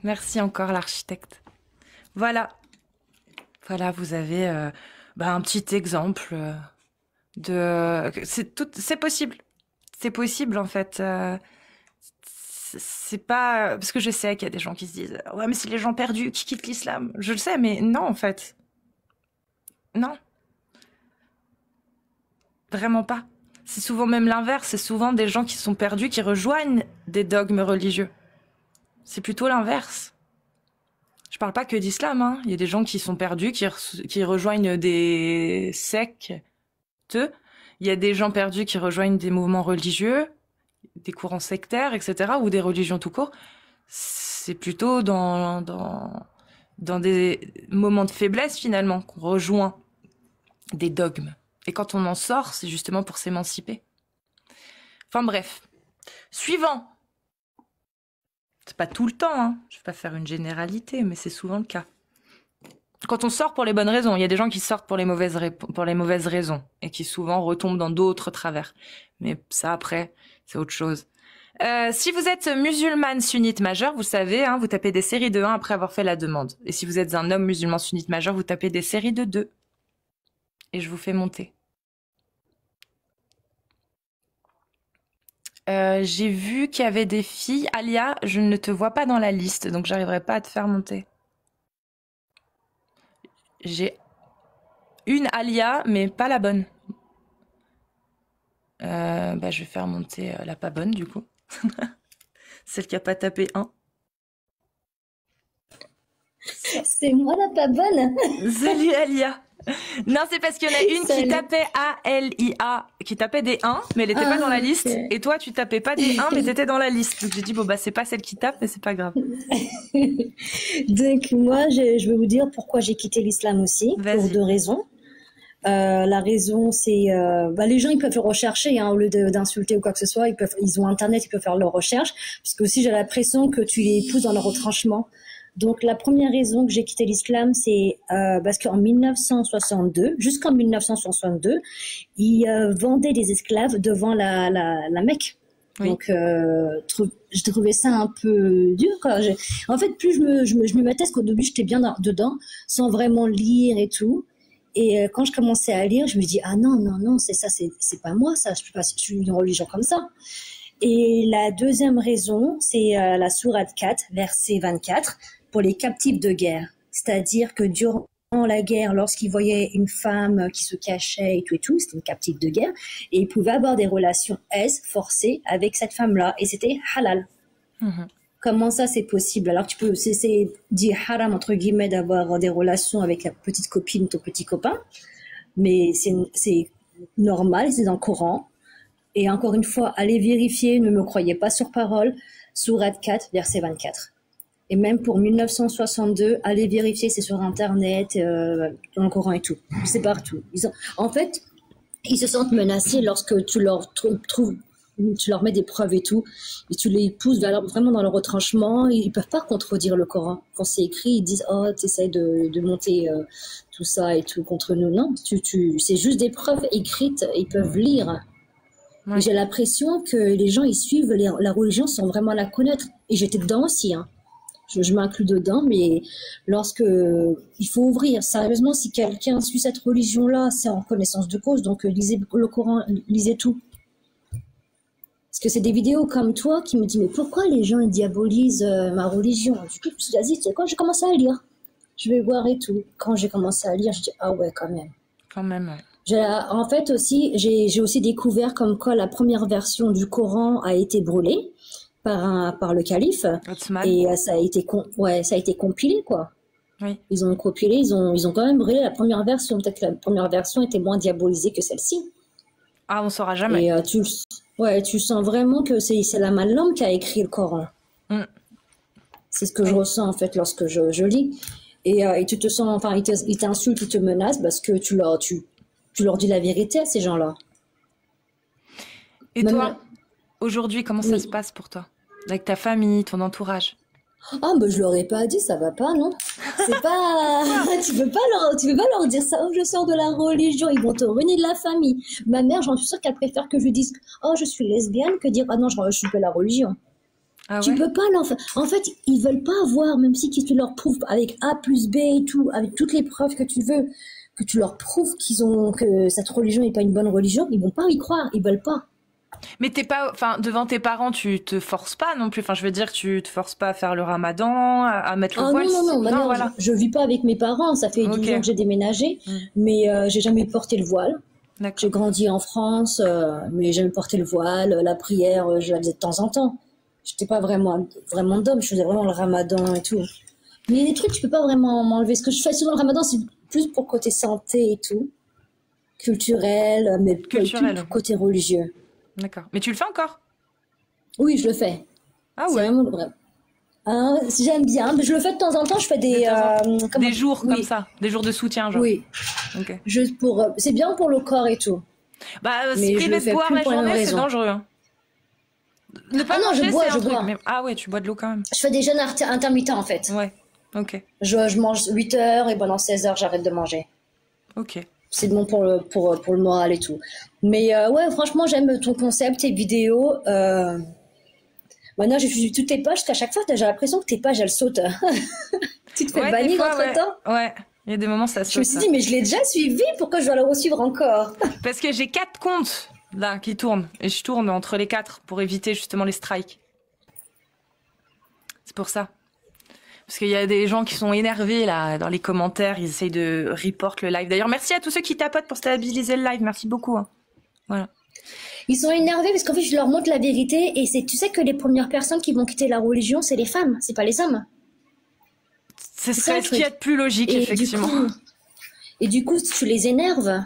Merci encore, l'architecte. Voilà. Voilà, vous avez un petit exemple de... C'est possible. C'est possible, en fait. C'est pas... Parce que je sais qu'il y a des gens qui se disent « Ouais, mais c'est les gens perdus qui quittent l'islam. » Je le sais, mais non, en fait. Non. Vraiment pas. C'est souvent même l'inverse. C'est souvent des gens qui sont perdus qui rejoignent des dogmes religieux. C'est plutôt l'inverse. Je parle pas que d'islam, hein. Il y a des gens qui sont perdus, qui rejoignent des sectes. Il y a des gens perdus qui rejoignent des mouvements religieux, des courants sectaires, etc., ou des religions tout court. C'est plutôt dans des moments de faiblesse, finalement, qu'on rejoint des dogmes. Et quand on en sort, c'est justement pour s'émanciper. Enfin bref. Suivant. C'est pas tout le temps, hein. Je vais pas faire une généralité, mais c'est souvent le cas. Quand on sort pour les bonnes raisons, il y a des gens qui sortent pour les mauvaises raisons et qui souvent retombent dans d'autres travers. Mais ça, après, c'est autre chose. Si vous êtes musulmane sunnite majeure, vous savez, hein, vous tapez des séries de 1 après avoir fait la demande. Et si vous êtes un homme musulman sunnite majeur, vous tapez des séries de 2. Et je vous fais monter. J'ai vu qu'il y avait des filles. Alia, je ne te vois pas dans la liste, donc j'arriverai pas à te faire monter. J'ai une Alia, mais pas la bonne. Je vais faire monter la pas bonne, du coup. Celle qui a pas tapé 1. C'est moi la pas bonne. Salut Alia. Non, c'est parce qu'il y en a une qui tapait A-L-I-A, qui tapait des 1, mais elle était pas dans la liste. Okay. Et toi, tu tapais pas des 1, mais t'étais dans la liste. Donc j'ai dit, c'est pas celle qui tape, mais c'est pas grave. Donc moi, je vais vous dire pourquoi j'ai quitté l'islam aussi, pour 2 raisons. La raison, c'est les gens ils peuvent rechercher au lieu d'insulter ou quoi que ce soit, ils ont internet, ils peuvent faire leur recherche, parce que aussi j'ai l'impression que tu les pousses dans leur retranchement. Donc la première raison que j'ai quitté l'islam, c'est parce qu'en 1962, jusqu'en 1962, ils vendaient des esclaves devant la Mecque. Oui. Donc je trouvais ça un peu dur, quoi. En fait, plus je me mettais, parce qu'au début j'étais bien dedans, sans vraiment lire et tout. Et quand je commençais à lire, je me dis non, c'est pas moi, ça, je peux pas suivre une religion comme ça. Et la deuxième raison, c'est la sourate 4, verset 24, pour les captifs de guerre. C'est-à-dire que durant la guerre, lorsqu'ils voyaient une femme qui se cachait et tout, c'était une captive de guerre, et ils pouvaient avoir des relations forcées avec cette femme-là, et c'était halal. Comment ça c'est possible? Alors c'est dit haram entre guillemets d'avoir des relations avec ta petite copine, ton petit copain, mais c'est normal, c'est dans le Coran. Et encore une fois, allez vérifier, ne me croyez pas sur parole, sourate 4, verset 24. Et même pour 1962, allez vérifier, c'est sur internet, dans le Coran et tout, c'est partout. En fait, ils se sentent menacés lorsque tu leur tu leur mets des preuves et tout, et tu les pousses vraiment dans le retranchement. Ils peuvent pas contredire le Coran. Quand c'est écrit, ils disent tu essaies de monter tout ça et tout contre nous. Non, c'est juste des preuves écrites, ils peuvent lire. Ouais. J'ai l'impression que les gens ils suivent la religion sans vraiment la connaître. Et j'étais dedans aussi, hein. Je m'inclus dedans, mais lorsque il faut ouvrir, sérieusement, si quelqu'un suit cette religion-là, c'est en connaissance de cause, donc lisez le Coran, lisez tout. Parce que c'est des vidéos comme toi qui me disent, mais pourquoi les gens ils diabolisent ma religion? Du coup, je me suis dit, vas-y, tu sais quoi, j'ai commencé à lire. Je vais voir et tout. Quand j'ai commencé à lire, je dis, ah ouais, quand même. Quand même, ouais. En fait aussi, j'ai aussi découvert comme quoi la première version du Coran a été brûlée par le calife. Et ça a été compilé, quoi. Oui. Ils ont copié, ils ont quand même brûlé la première version. Peut-être que la première version était moins diabolisée que celle-ci. Ah, on saura jamais. Et tu sens vraiment que c'est la Mallam qui a écrit le Coran. C'est ce que je ressens en fait lorsque je lis. Et tu te sens, enfin, ils t'insultent, ils te menacent parce que tu leur dis la vérité à ces gens-là. Et toi, aujourd'hui, comment ça se passe pour toi? Avec ta famille, ton entourage? Ah, ben je leur ai pas dit, ça va pas, non? C'est pas, tu peux pas leur dire ça. Oh, je sors de la religion, ils vont te ruiner de la famille. Ma mère, j'en suis sûre qu'elle préfère que je dise, oh, je suis lesbienne, que dire, ah non, je suis pas la religion. Ah ouais? Tu peux pas leur faire. En fait, ils veulent pas voir, même si tu leur prouves avec A plus B et tout, avec toutes les preuves que tu veux, que tu leur prouves que cette religion n'est pas une bonne religion, ils vont pas y croire, ils veulent pas. Mais t'es pas, enfin, devant tes parents, tu te forces pas non plus. Enfin, je veux dire, tu te forces pas à faire le ramadan, à mettre le voile. Non, non, voilà. Je vis pas avec mes parents. Ça fait 12 ans que j'ai déménagé, mais j'ai jamais porté le voile. J'ai grandi en France, mais j'ai jamais porté le voile. La prière, je la faisais de temps en temps. J'étais pas vraiment d'homme. Je faisais vraiment le ramadan et tout. Mais il y a des trucs, tu peux pas vraiment m'enlever. Ce que je fais souvent le ramadan, c'est plus pour côté santé et tout, culturel, mais plus pour côté religieux. D'accord. Mais tu le fais encore? Oui, je le fais. Ah ouais. C'est vraiment vrai. J'aime bien. Je le fais de temps en temps. Je fais des jours comme ça, des jours de soutien, genre. Oui. Ok. Juste pour, c'est bien pour le corps et tout. Bah, se priver de boire la journée, c'est dangereux. Hein. Ne pas manger, je bois. Mais... Ah ouais, tu bois de l'eau quand même. Je fais des jeûnes intermittents en fait. Ouais. Ok. Je mange 8 heures et pendant 16 heures j'arrête de manger. Ok. C'est bon pour le moral et tout. Mais ouais, franchement, j'aime ton concept, tes vidéos. Maintenant, j'ai suivi toutes tes pages, parce qu'à chaque fois, j'ai l'impression que tes pages, elles sautent. Tu te fais bannir entre-temps? Ouais, il y a des moments, ça saute. Je me suis dit, mais je l'ai déjà suivi, pourquoi je dois la resuivre encore? Parce que j'ai 4 comptes, là, qui tournent. Et je tourne entre les 4 pour éviter justement les strikes. C'est pour ça. Parce qu'il y a des gens qui sont énervés là dans les commentaires, ils essayent de report le live. D'ailleurs, merci à tous ceux qui tapotent pour stabiliser le live, merci beaucoup. Hein. Voilà. Ils sont énervés parce qu'en fait, je leur montre la vérité et tu sais que les premières personnes qui vont quitter la religion, c'est les femmes, c'est pas les hommes. Ce serait ce qu'il y a de plus logique, effectivement. Et du coup, tu les énerves.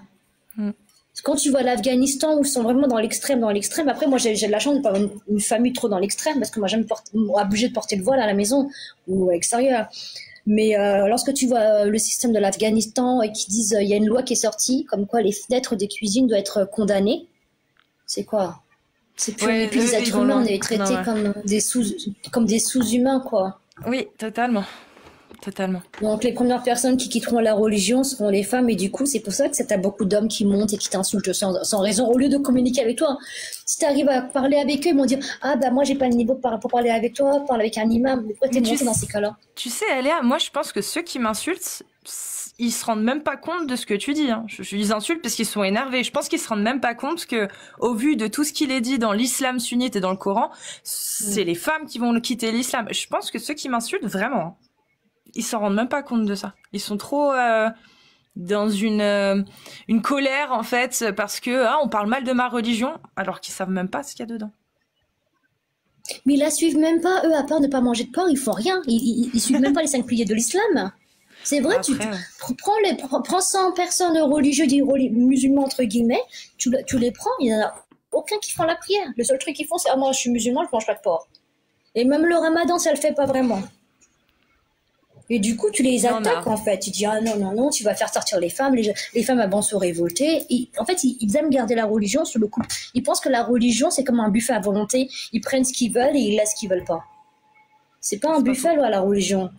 Quand tu vois l'Afghanistan où ils sont vraiment dans l'extrême, après moi j'ai de la chance de pas avoir une famille trop dans l'extrême parce que moi j'aime obligé de porter le voile à la maison ou à l'extérieur. Mais lorsque tu vois le système de l'Afghanistan et qu'ils disent il y a une loi qui est sortie comme quoi les fenêtres des cuisines doivent être condamnées, c'est quoi? C'est plus et puis les êtres humains, on est traités comme des sous-humains quoi. Oui, totalement. Totalement. Donc les premières personnes qui quitteront la religion seront les femmes et du coup c'est pour ça que t'as beaucoup d'hommes qui montent et qui t'insultent sans raison au lieu de communiquer avec toi. Si tu arrives à parler avec eux, ils vont dire ah bah moi j'ai pas le niveau pour parler avec toi, parler avec un imam. Pourquoi t'es monté dans ces cas-là? Tu sais Aléa, moi je pense que ceux qui m'insultent, ils se rendent même pas compte de ce que tu dis. Hein. Je les insulte parce qu'ils sont énervés. Je pense qu'ils se rendent même pas compte que au vu de tout ce qu'il est dit dans l'islam sunnite et dans le Coran, c'est les femmes qui vont quitter l'islam. Je pense que ceux qui m'insultent vraiment. Ils s'en rendent même pas compte de ça. Ils sont trop dans une colère en fait parce que on parle mal de ma religion alors qu'ils savent même pas ce qu'il y a dedans. Mais ils la suivent même pas eux à part ne pas manger de porc, ils font rien. Ils suivent même pas les 5 piliers de l'islam. C'est vrai, après, prends 100 personnes religieuses, musulmans entre guillemets, tu les prends, il y en a aucun qui font la prière. Le seul truc qu'ils font c'est moi je suis musulman, je mange pas de porc. Et même le ramadan ça le fait pas vraiment. Et du coup, tu les attaques, en fait. Tu dis, ah non, tu vas faire sortir les femmes. Les femmes, elles vont se révolter. Et, en fait, ils aiment garder la religion sur le couple. Ils pensent que la religion, c'est comme un buffet à volonté. Ils prennent ce qu'ils veulent et ils laissent ce qu'ils veulent pas. C'est pas un buffet, là, la religion.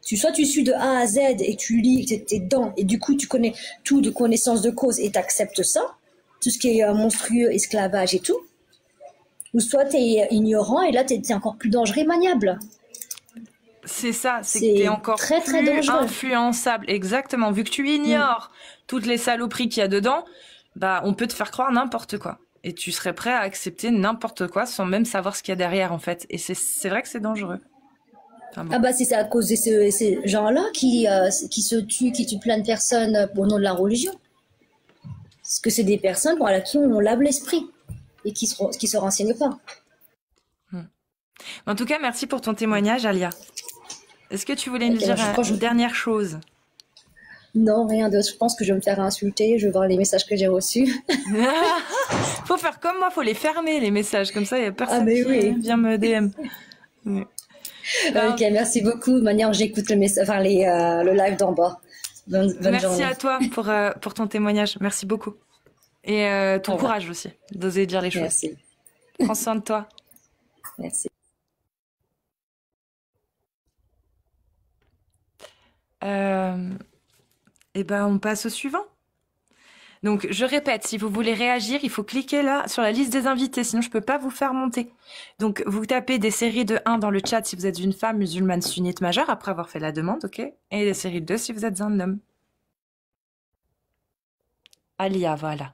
Soit tu suis de A à Z et tu lis, t'es dedans. Et du coup, tu connais tout de connaissance de cause et t'acceptes ça. Tout ce qui est monstrueux, esclavage et tout. Ou soit t'es ignorant et là, t'es encore plus dangereux et maniable. C'est ça, c'est que t'es encore très plus influençable. Exactement, vu que tu ignores toutes les saloperies qu'il y a dedans, bah on peut te faire croire n'importe quoi. Et tu serais prêt à accepter n'importe quoi sans même savoir ce qu'il y a derrière en fait. Et c'est vrai que c'est dangereux. Enfin, bon. Ah bah c'est à cause de ces gens-là qui se tuent, qui tuent plein de personnes au nom de la religion. Parce que c'est des personnes pour qui on lave l'esprit et qui se renseignent pas. En tout cas, merci pour ton témoignage, Alia. Est-ce que tu voulais nous dire une dernière chose? Non, rien d'autre. Je pense que je vais me faire insulter. Je vais voir les messages que j'ai reçus. Faut faire comme moi, faut les fermer, les messages. Comme ça, il n'y a personne qui vient me DM. Ouais. Ok, merci beaucoup. De manière, j'écoute le live d'en bas. Bonne merci journée. à toi pour ton témoignage. Merci beaucoup. Et ton courage aussi, d'oser dire les choses. Merci. Prends soin de toi. Merci. Et ben, on passe au suivant. Donc, je répète, si vous voulez réagir, il faut cliquer là sur la liste des invités, sinon je peux pas vous faire monter. Donc, vous tapez des séries de 1 dans le chat si vous êtes une femme musulmane sunnite majeure, après avoir fait la demande, ok? Et des séries de 2 si vous êtes un homme. Alia, voilà.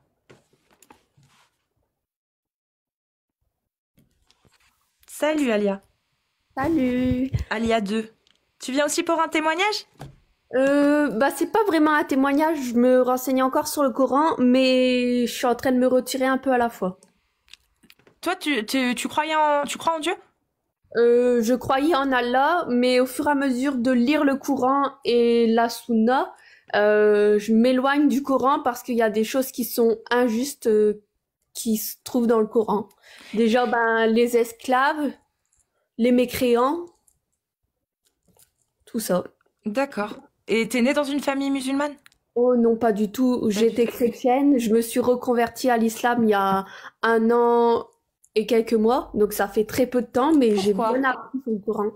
Salut Alia. Salut. Alia 2. Tu viens aussi pour un témoignage? C'est pas vraiment un témoignage, je me renseigne encore sur le Coran, mais je suis en train de me retirer un peu à la fois. Toi, tu crois en Dieu? Je croyais en Allah, mais au fur et à mesure de lire le Coran et la Sunna, je m'éloigne du Coran parce qu'il y a des choses qui sont injustes qui se trouvent dans le Coran. Déjà, les esclaves, les mécréants, tout ça. D'accord. Et t'es née dans une famille musulmane? Oh non, pas du tout. J'étais chrétienne. Je me suis reconvertie à l'islam il y a 1 an et quelques mois. Donc ça fait très peu de temps, mais j'ai bien appris sur le Coran.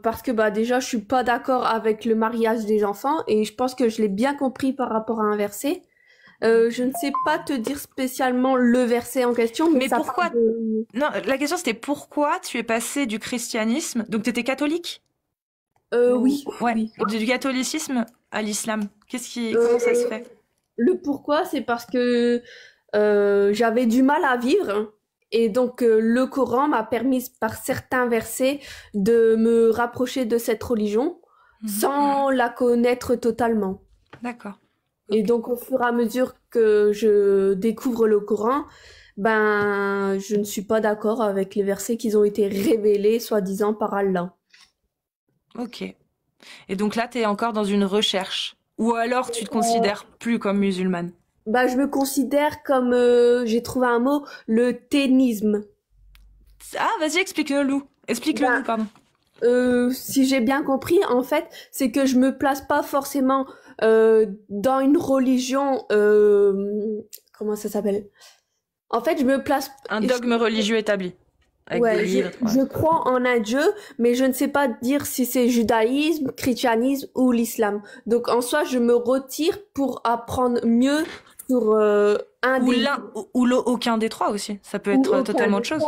Parce que déjà, je suis pas d'accord avec le mariage des enfants et je pense que je l'ai bien compris par rapport à un verset. Je ne sais pas te dire spécialement le verset en question, mais ça pourquoi Non, la question c'était pourquoi tu es passée du christianisme, donc tu étais catholique? Oui. Ouais. Oui. Du catholicisme à l'islam. Comment ça se fait? Le pourquoi, c'est parce que j'avais du mal à vivre. Et donc, le Coran m'a permis, par certains versets, de me rapprocher de cette religion sans la connaître totalement. D'accord. Et donc, au fur et à mesure que je découvre le Coran, je ne suis pas d'accord avec les versets qui ont été révélés, soi-disant, par Allah. Ok. Et donc là, tu es encore dans une recherche? Ou alors tu te considères plus comme musulmane? Je me considère comme, j'ai trouvé un mot, le théisme. Ah, vas-y, explique-le-nous. Explique-le-nous, pardon. Si j'ai bien compris, en fait, c'est que je me place pas forcément dans une religion, comment ça s'appelle? En fait, je me place... Un dogme religieux établi. Avec des livres, je crois en un Dieu, mais je ne sais pas dire si c'est judaïsme, christianisme ou l'islam. Donc en soi, je me retire pour apprendre mieux sur aucun des trois aussi. Ça peut être totalement autre chose.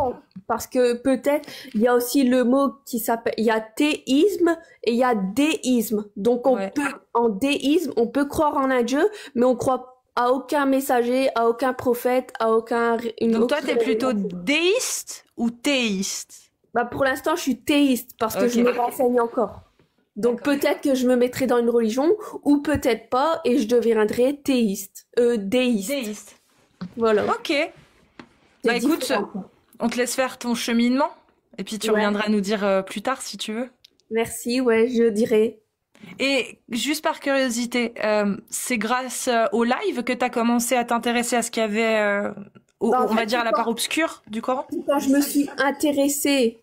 Parce que peut-être il y a aussi le mot qui s'appelle, il y a théisme et il y a déisme. Donc en déisme, on peut croire en un Dieu, mais on croit à aucun messager, à aucun prophète, à aucun... Donc toi, t'es plutôt déiste ou théiste? Pour l'instant, je suis théiste parce que je me renseigne encore. Donc peut-être que je me mettrai dans une religion ou peut-être pas et je deviendrai déiste. Déiste. Voilà. Ok. Écoute, on te laisse faire ton cheminement et puis tu reviendras nous dire plus tard si tu veux. Merci, je dirai. Et juste par curiosité, c'est grâce au live que tu as commencé à t'intéresser à ce qu'il y avait, on va dire, à la part obscure du Coran? Quand je me suis intéressée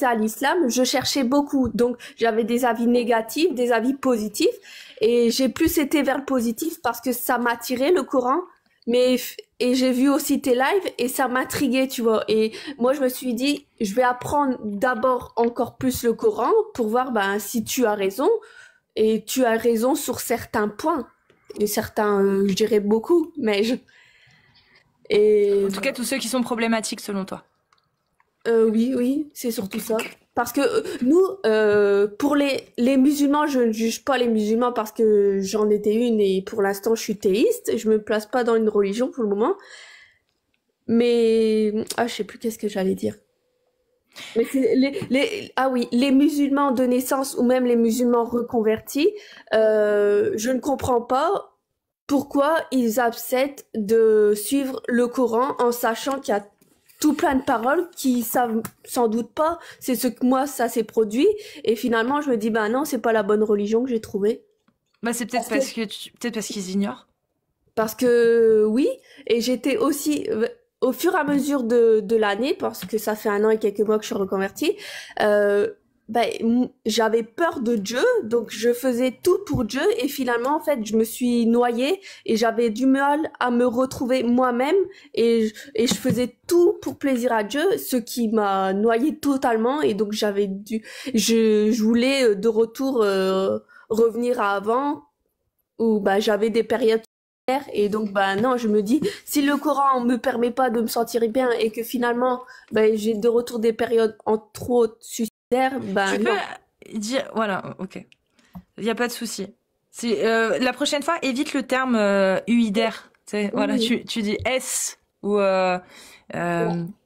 à l'islam, je cherchais beaucoup. Donc, j'avais des avis négatifs, des avis positifs. Et j'ai plus été vers le positif parce que ça m'attirait, le Coran. Et j'ai vu aussi tes lives et ça m'intriguait, tu vois. Et moi, je me suis dit, je vais apprendre d'abord encore plus le Coran pour voir si tu as raison. Et tu as raison sur certains points. Et certains, je dirais beaucoup, mais En tout cas, tous ceux qui sont problématiques selon toi. Oui, c'est surtout ça. Parce que nous, pour les musulmans, je ne juge pas les musulmans parce que j'en étais une et pour l'instant je suis théiste. Je me place pas dans une religion pour le moment. Mais je sais plus qu'est-ce que j'allais dire. Mais les musulmans de naissance ou même les musulmans reconvertis, je ne comprends pas pourquoi ils acceptent de suivre le Coran en sachant qu'il y a tout plein de paroles qui savent sans doute pas c'est ce que moi ça s'est produit, et finalement je me dis non, c'est pas la bonne religion que j'ai trouvée. Bah c'est peut-être peut-être parce qu'ils ignorent. Parce que oui, et j'étais aussi au fur et à mesure de l'année, parce que ça fait 1 an et quelques mois que je suis reconvertie, j'avais peur de Dieu, donc je faisais tout pour Dieu, et finalement en fait je me suis noyée et j'avais du mal à me retrouver moi-même, et je faisais tout pour plaisir à Dieu, ce qui m'a noyée totalement, et donc je voulais de retour revenir à avant, où j'avais des périodes, et donc non, je me dis, si le Coran me permet pas de me sentir bien, et que finalement j'ai de retour des périodes en trop suicidaires, tu peux dire, voilà, ok, il y a pas de souci. La prochaine fois, évite le terme uidaire, voilà, tu dis S ou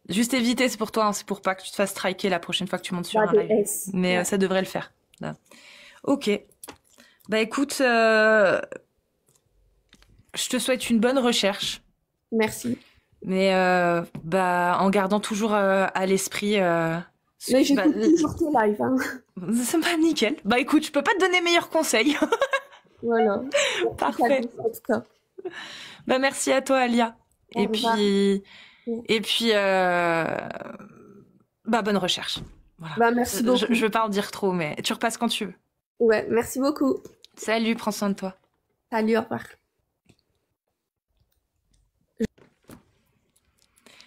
juste éviter, c'est pour toi, hein, c'est pour pas que tu te fasses striker la prochaine fois que tu montes sur un live, mais ça devrait le faire. Là. Ok, écoute, je te souhaite une bonne recherche. Merci. Mais en gardant toujours à l'esprit. Mais j'écoute toujours tes lives. Hein. C'est pas nickel. Écoute, je peux pas te donner meilleurs conseils. Voilà. Parfait. En tout cas. Merci à toi, Alia. Et puis, bonne recherche. Voilà. Merci beaucoup. Je veux pas en dire trop, mais tu repasses quand tu veux. Ouais, merci beaucoup. Salut, prends soin de toi. Salut, au revoir.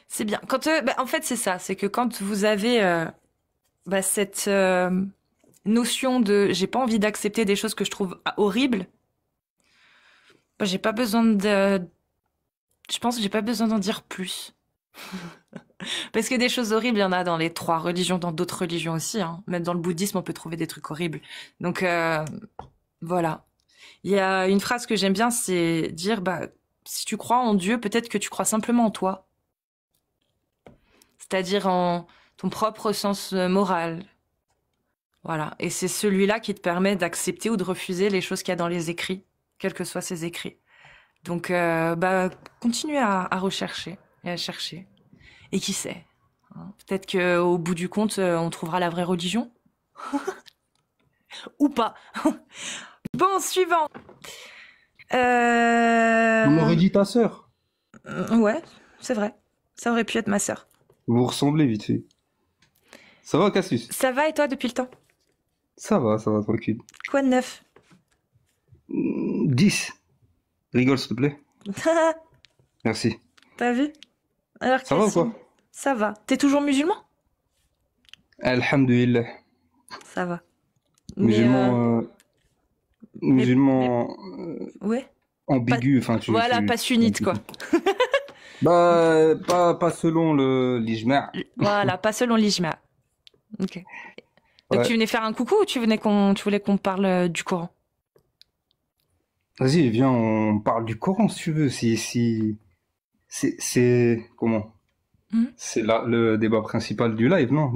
C'est bien. Quand en fait, c'est ça, c'est que quand vous avez cette notion de j'ai pas envie d'accepter des choses que je trouve horribles, j'ai pas besoin je pense que j'ai pas besoin d'en dire plus. Parce que des choses horribles, il y en a dans les 3 religions, dans d'autres religions aussi, hein. Même dans le bouddhisme, on peut trouver des trucs horribles. Donc voilà. Il y a une phrase que j'aime bien, c'est dire si tu crois en Dieu, peut-être que tu crois simplement en toi. C'est-à-dire en ton propre sens moral. Voilà. Et c'est celui-là qui te permet d'accepter ou de refuser les choses qu'il y a dans les écrits, quels que soient ces écrits. Donc, continue à rechercher et à chercher. Et qui sait, hein, peut-être qu'au bout du compte, on trouvera la vraie religion. Ou pas. Bon, suivant. On m'aurait dit ta sœur. Ouais, c'est vrai. Ça aurait pu être ma sœur. Vous ressemblez vite fait. Ça va, Cassius? Ça va, et toi, depuis le temps? Ça va, tranquille. Quoi de neuf? 10. Rigole, s'il te plaît. Merci. T'as vu? Alors, ça va ou quoi? Ça va. T'es toujours musulman? Alhamdulillah. Ça va. Musulman... ouais. Ambigu, voilà, pas sunnite, quoi. Pas selon l'ijma'. Voilà, pas selon l'ijma'. Ok. Donc tu venais faire un coucou ou tu voulais qu'on parle du Coran? Vas-y, viens, on parle du Coran si tu veux. C'est comment? C'est le débat principal du live, non?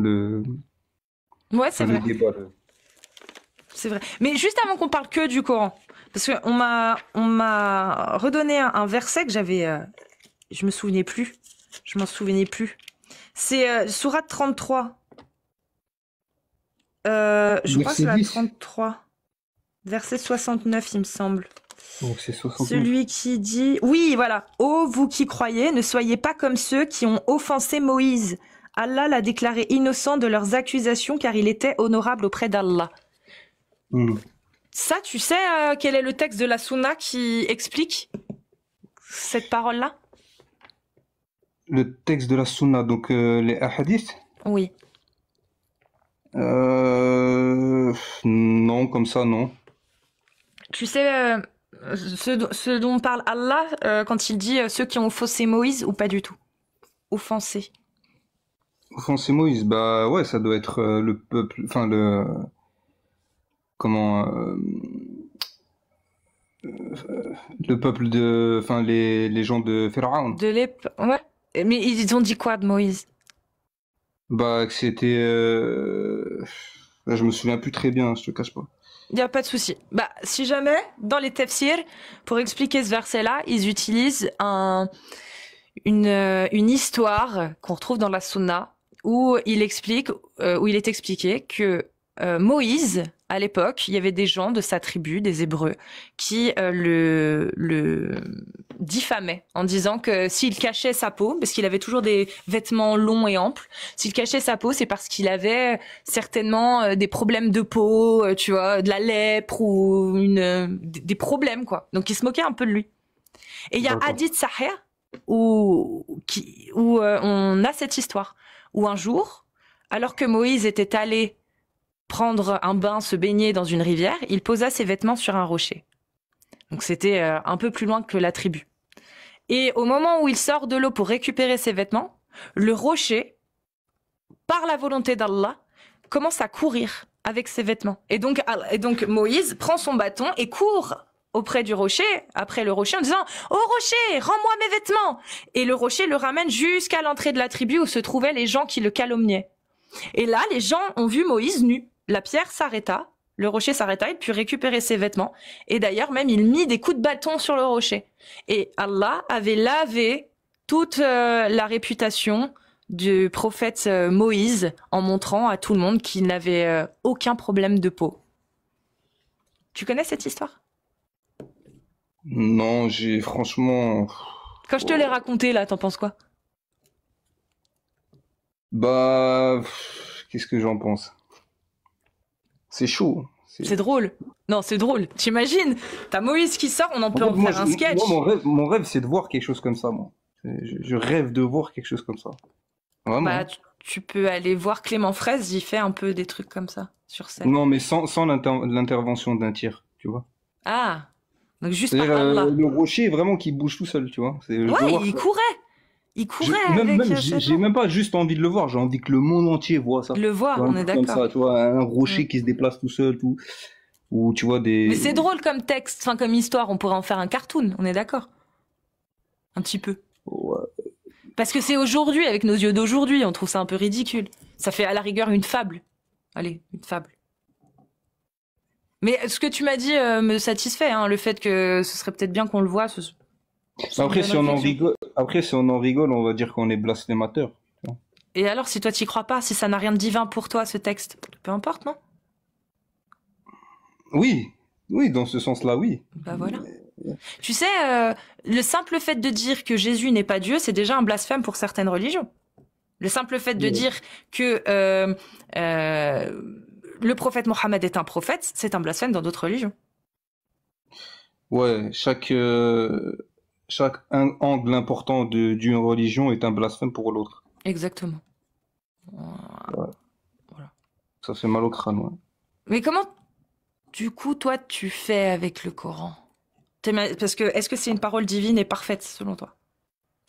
Ouais, c'est vrai. C'est vrai. Mais juste avant qu'on parle que du Coran, parce qu'on m'a redonné un verset que j'avais... je m'en souvenais plus. C'est sourate 33. Je crois que c'est la 33. Verset 69, il me semble. Donc c'est 69. Celui qui dit... Oui, voilà. « Ô vous qui croyez, ne soyez pas comme ceux qui ont offensé Moïse. Allah l'a déclaré innocent de leurs accusations car il était honorable auprès d'Allah. » Ça, tu sais quel est le texte de la Sunna qui explique cette parole-là? Le texte de la Sunna, donc les hadiths? Oui. Non, comme ça, non. Tu sais ce dont parle Allah quand il dit ceux qui ont offensé Moïse ou pas du tout? Offensé. Offensé Moïse, ouais, ça doit être le peuple, le peuple les gens de Pharaon. Ouais. Mais ils ont dit quoi de Moïse? Que c'était... je me souviens plus très bien, je te cache pas. Il n'y a pas de souci. Si jamais, dans les tafsirs, pour expliquer ce verset-là, ils utilisent une histoire qu'on retrouve dans la Sunna où il est expliqué que Moïse, à l'époque, il y avait des gens de sa tribu, des Hébreux, qui le diffamaient en disant que s'il cachait sa peau, parce qu'il avait toujours des vêtements longs et amples, s'il cachait sa peau, c'est parce qu'il avait certainement des problèmes de peau, tu vois, de la lèpre ou des problèmes, quoi. Donc il se moquait un peu de lui. Et il y a Hadith Sahih où on a cette histoire, où un jour, alors que Moïse était allé prendre un bain, se baigner dans une rivière, il posa ses vêtements sur un rocher. Donc c'était un peu plus loin que la tribu. Et au moment où il sort de l'eau pour récupérer ses vêtements, le rocher, par la volonté d'Allah, commence à courir avec ses vêtements. Et donc Moïse prend son bâton et court auprès du rocher, après le rocher, en disant « Oh rocher, rends-moi mes vêtements !» Et le rocher le ramène jusqu'à l'entrée de la tribu où se trouvaient les gens qui le calomniaient. Et là, les gens ont vu Moïse nu. La pierre s'arrêta, le rocher s'arrêta, il put récupérer ses vêtements. Et d'ailleurs, même, il mit des coups de bâton sur le rocher. Et Allah avait lavé toute la réputation du prophète Moïse en montrant à tout le monde qu'il n'avait aucun problème de peau. Tu connais cette histoire? Non, j'ai franchement... Quand je te l'ai raconté, là, t'en penses quoi? Bah, qu'est-ce que j'en pense? C'est chaud. C'est drôle. Non, c'est drôle. T'imagines? T'as Moïse qui sort, on en peut en faire un sketch. Moi, mon rêve, c'est de voir quelque chose comme ça, moi. Je rêve de voir quelque chose comme ça. Vraiment. Bah, tu peux aller voir Clément Fraisse, il fait un peu des trucs comme ça, sur scène. Non, mais sans l'intervention d'un tir, tu vois. Ah, donc juste par Allah. Le rocher, vraiment, qui bouge tout seul, tu vois. Ouais, il courait. Il courait j'ai même pas juste envie de le voir, j'ai envie que le monde entier voit ça. Le voit, on est d'accord. Comme ça, tu vois, un rocher qui se déplace tout seul, tout. Ou tu vois des. Mais c'est drôle comme texte, enfin comme histoire, on pourrait en faire un cartoon, on est d'accord. Un petit peu. Ouais. Parce que c'est aujourd'hui, avec nos yeux d'aujourd'hui, on trouve ça un peu ridicule. Ça fait à la rigueur une fable. Allez, une fable. Mais ce que tu m'as dit me satisfait, hein, le fait que ce serait peut-être bien qu'on le voit. Après, si on en rigole, on va dire qu'on est blasphémateur. Et alors, si toi t'y crois pas, si ça n'a rien de divin pour toi, ce texte, peu importe, non? Oui, dans ce sens-là, oui. Bah voilà. Tu sais, le simple fait de dire que Jésus n'est pas Dieu, c'est déjà un blasphème pour certaines religions. Le simple fait de dire que le prophète Mohammed est un prophète, c'est un blasphème dans d'autres religions. Ouais, chaque angle important d'une religion est un blasphème pour l'autre. Exactement. Ouais. Voilà. Ça fait mal au crâne, ouais. Mais comment, du coup, toi, tu fais avec le Coran? Parce que, est-ce que c'est une parole divine et parfaite, selon toi?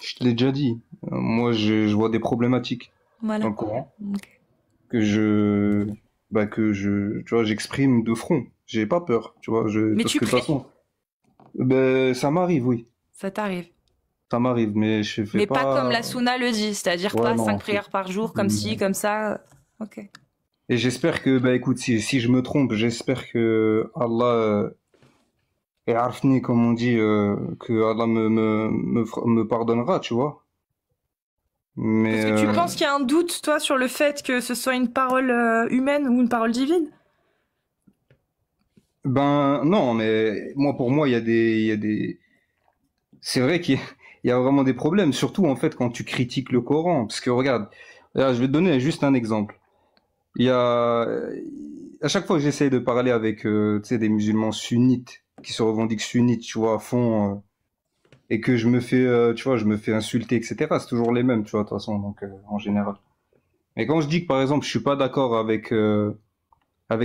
Je te l'ai déjà dit. Moi, je vois des problématiques dans le Coran. Okay. Tu vois, j'exprime de front. J'ai pas peur, tu vois. Mais tu pries? Ça m'arrive, oui. Ça t'arrive? Ça m'arrive, mais je fais pas... Mais pas comme la Sunna le dit, c'est-à-dire pas 5 prières par jour, comme ci, comme ça. Ok. Et j'espère que, écoute, si je me trompe, j'espère que Allah est arfni, comme on dit, que Allah me pardonnera, tu vois. Mais, parce que tu penses qu'il y a un doute, toi, sur le fait que ce soit une parole humaine ou une parole divine? Non, mais pour moi, il y a des... C'est vrai qu'il y a vraiment des problèmes, surtout en fait quand tu critiques le Coran. Parce que regarde, je vais te donner juste un exemple. À chaque fois que j'essaye de parler avec des musulmans sunnites qui se revendiquent sunnites, tu vois, à fond, et que je me fais insulter, etc. C'est toujours les mêmes, tu vois, de toute façon, donc en général. Mais quand je dis que par exemple, je suis pas d'accord avec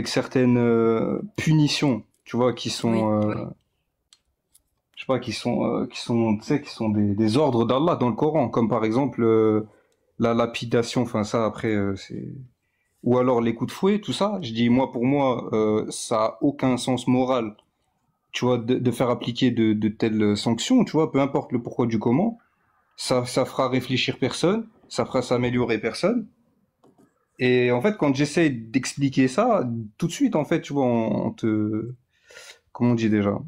certaines punitions, tu vois, qui sont je sais pas, qui sont des ordres d'Allah dans le Coran, comme par exemple la lapidation, enfin ça après c'est, ou alors les coups de fouet, tout ça. Je dis pour moi ça a aucun sens moral, tu vois, de faire appliquer de telles sanctions, tu vois, peu importe le pourquoi du comment, ça fera réfléchir personne, ça fera s'améliorer personne. Et en fait, quand j'essaie d'expliquer ça, tout de suite, en fait, tu vois, comment on dit déjà?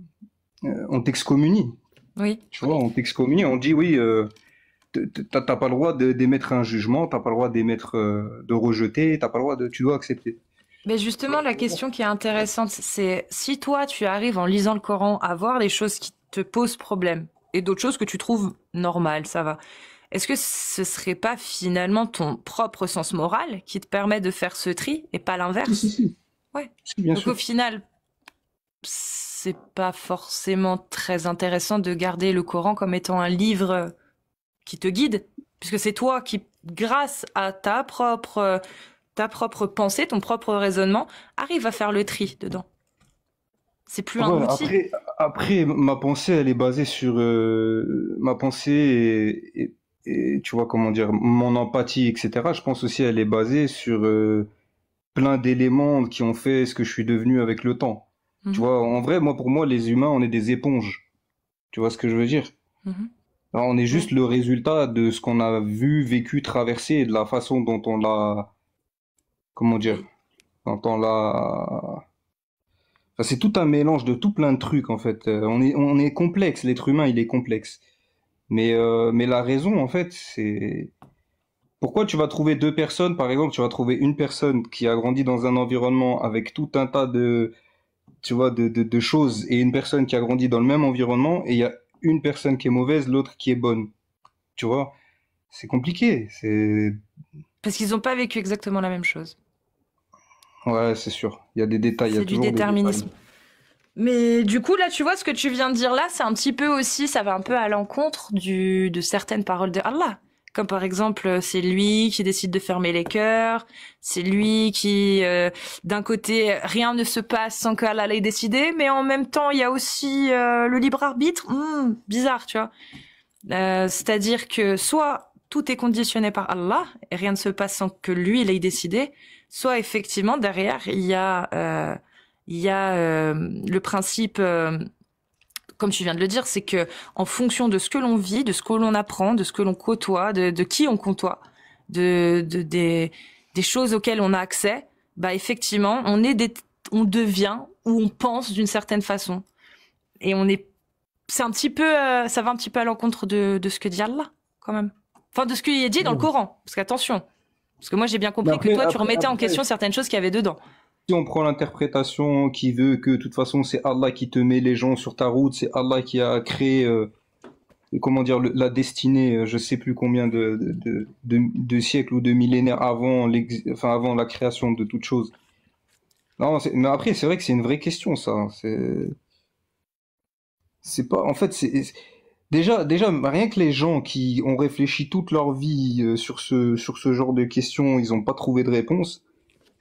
On t'excommunie. Oui. Tu vois, on t'excommunie, on dit oui, t'as pas le droit d'émettre un jugement, t'as pas le droit d'émettre, de rejeter, t'as pas le droit tu dois accepter. Mais justement, la question qui est intéressante, c'est si toi, tu arrives en lisant le Coran à voir des choses qui te posent problème et d'autres choses que tu trouves normales, ça va. Est-ce que ce serait pas finalement ton propre sens moral qui te permet de faire ce tri et pas l'inverse? Si. Ouais. Si, bien Donc sûr. au final, c'est pas forcément très intéressant de garder le Coran comme étant un livre qui te guide, puisque c'est toi qui, grâce à ta propre pensée, ton propre raisonnement, arrive à faire le tri dedans. C'est plus un Ouais, outil. après, ma pensée, elle est basée sur ma pensée et tu vois comment dire, mon empathie, etc. Je pense aussi elle est basée sur plein d'éléments qui ont fait ce que je suis devenu avec le temps. Tu Mhm, vois, en vrai, pour moi, les humains, on est des éponges. Tu vois ce que je veux dire? mhm. Alors, on est Ouais. juste le résultat de ce qu'on a vu, vécu, traversé et de la façon dont on l'a, comment dire, Et- dont on l'a. Enfin, c'est tout un mélange de tout plein de trucs en fait. On est complexe, l'être humain il est complexe. Mais la raison en fait, c'est pourquoi tu vas trouver deux personnes, par exemple, tu vas trouver une personne qui a grandi dans un environnement avec tout un tas de, tu vois, de choses et une personne qui a grandi dans le même environnement et il y a une personne qui est mauvaise, l'autre qui est bonne. Tu vois, c'est compliqué. Parce qu'ils n'ont pas vécu exactement la même chose. Ouais, c'est sûr. Il y a des détails, il y a C'est du toujours des détails. déterminisme. Mais du coup, là, tu vois, ce que tu viens de dire là, c'est un petit peu aussi, ça va un peu à l'encontre de certaines paroles de Allah. Comme par exemple, c'est lui qui décide de fermer les cœurs, c'est lui qui, d'un côté, rien ne se passe sans qu'Allah l'ait décidé, mais en même temps, il y a aussi le libre arbitre. Bizarre, tu vois. C'est-à-dire que soit tout est conditionné par Allah et rien ne se passe sans que lui l'ait décidé, soit effectivement derrière il y a le principe, comme tu viens de le dire, c'est que en fonction de ce que l'on vit, de ce que l'on apprend, de ce que l'on côtoie, de qui on côtoie, des choses auxquelles on a accès, bah effectivement on devient ou on pense d'une certaine façon et c'est un petit peu, ça va un petit peu à l'encontre de ce que dit Allah, quand même. Enfin, de ce qu'il est dit dans le Coran. Parce qu'attention. Parce que moi, j'ai bien Mais compris que toi, tu remettais en question certaines choses qu'il y avait dedans. si on prend l'interprétation qui veut que de toute façon c'est Allah qui te met les gens sur ta route, c'est Allah qui a créé, comment dire, la destinée, je sais plus combien de siècles ou de millénaires avant, enfin, avant la création de toute chose. Non, mais après c'est vrai que c'est une vraie question ça. C'est pas, en fait déjà rien que les gens qui ont réfléchi toute leur vie sur ce genre de questions, ils ont pas trouvé de réponse.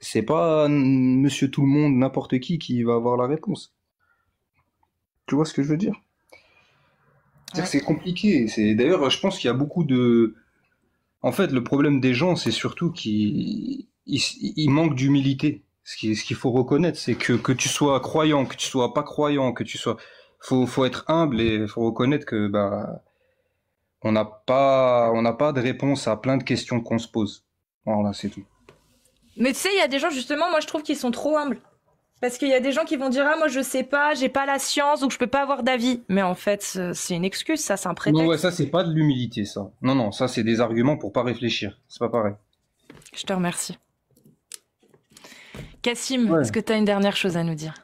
C'est pas monsieur tout le monde, n'importe qui va avoir la réponse. Tu vois ce que je veux dire? C'est-à-dire que Ouais. c'est compliqué. D'ailleurs, je pense qu'il y a beaucoup de. En fait, le problème des gens, c'est surtout qu'ils manquent d'humilité. Ce qu'il faut reconnaître, c'est que tu sois croyant, que tu sois pas croyant, que tu sois. Faut être humble et faut reconnaître que bah on n'a pas de réponse à plein de questions qu'on se pose. Voilà, c'est tout. Mais tu sais, il y a des gens, justement, moi, je trouve qu'ils sont trop humbles. Parce qu'il y a des gens qui vont dire, ah, moi, je sais pas, j'ai pas la science, donc je peux pas avoir d'avis. Mais en fait, c'est une excuse, ça, c'est un Non, ouais, prétexte. ça, c'est pas de l'humilité, ça. Non, non, ça, c'est des arguments pour pas réfléchir. C'est pas pareil. Je te remercie. Cassim, Ouais. est-ce que tu as une dernière chose à nous dire?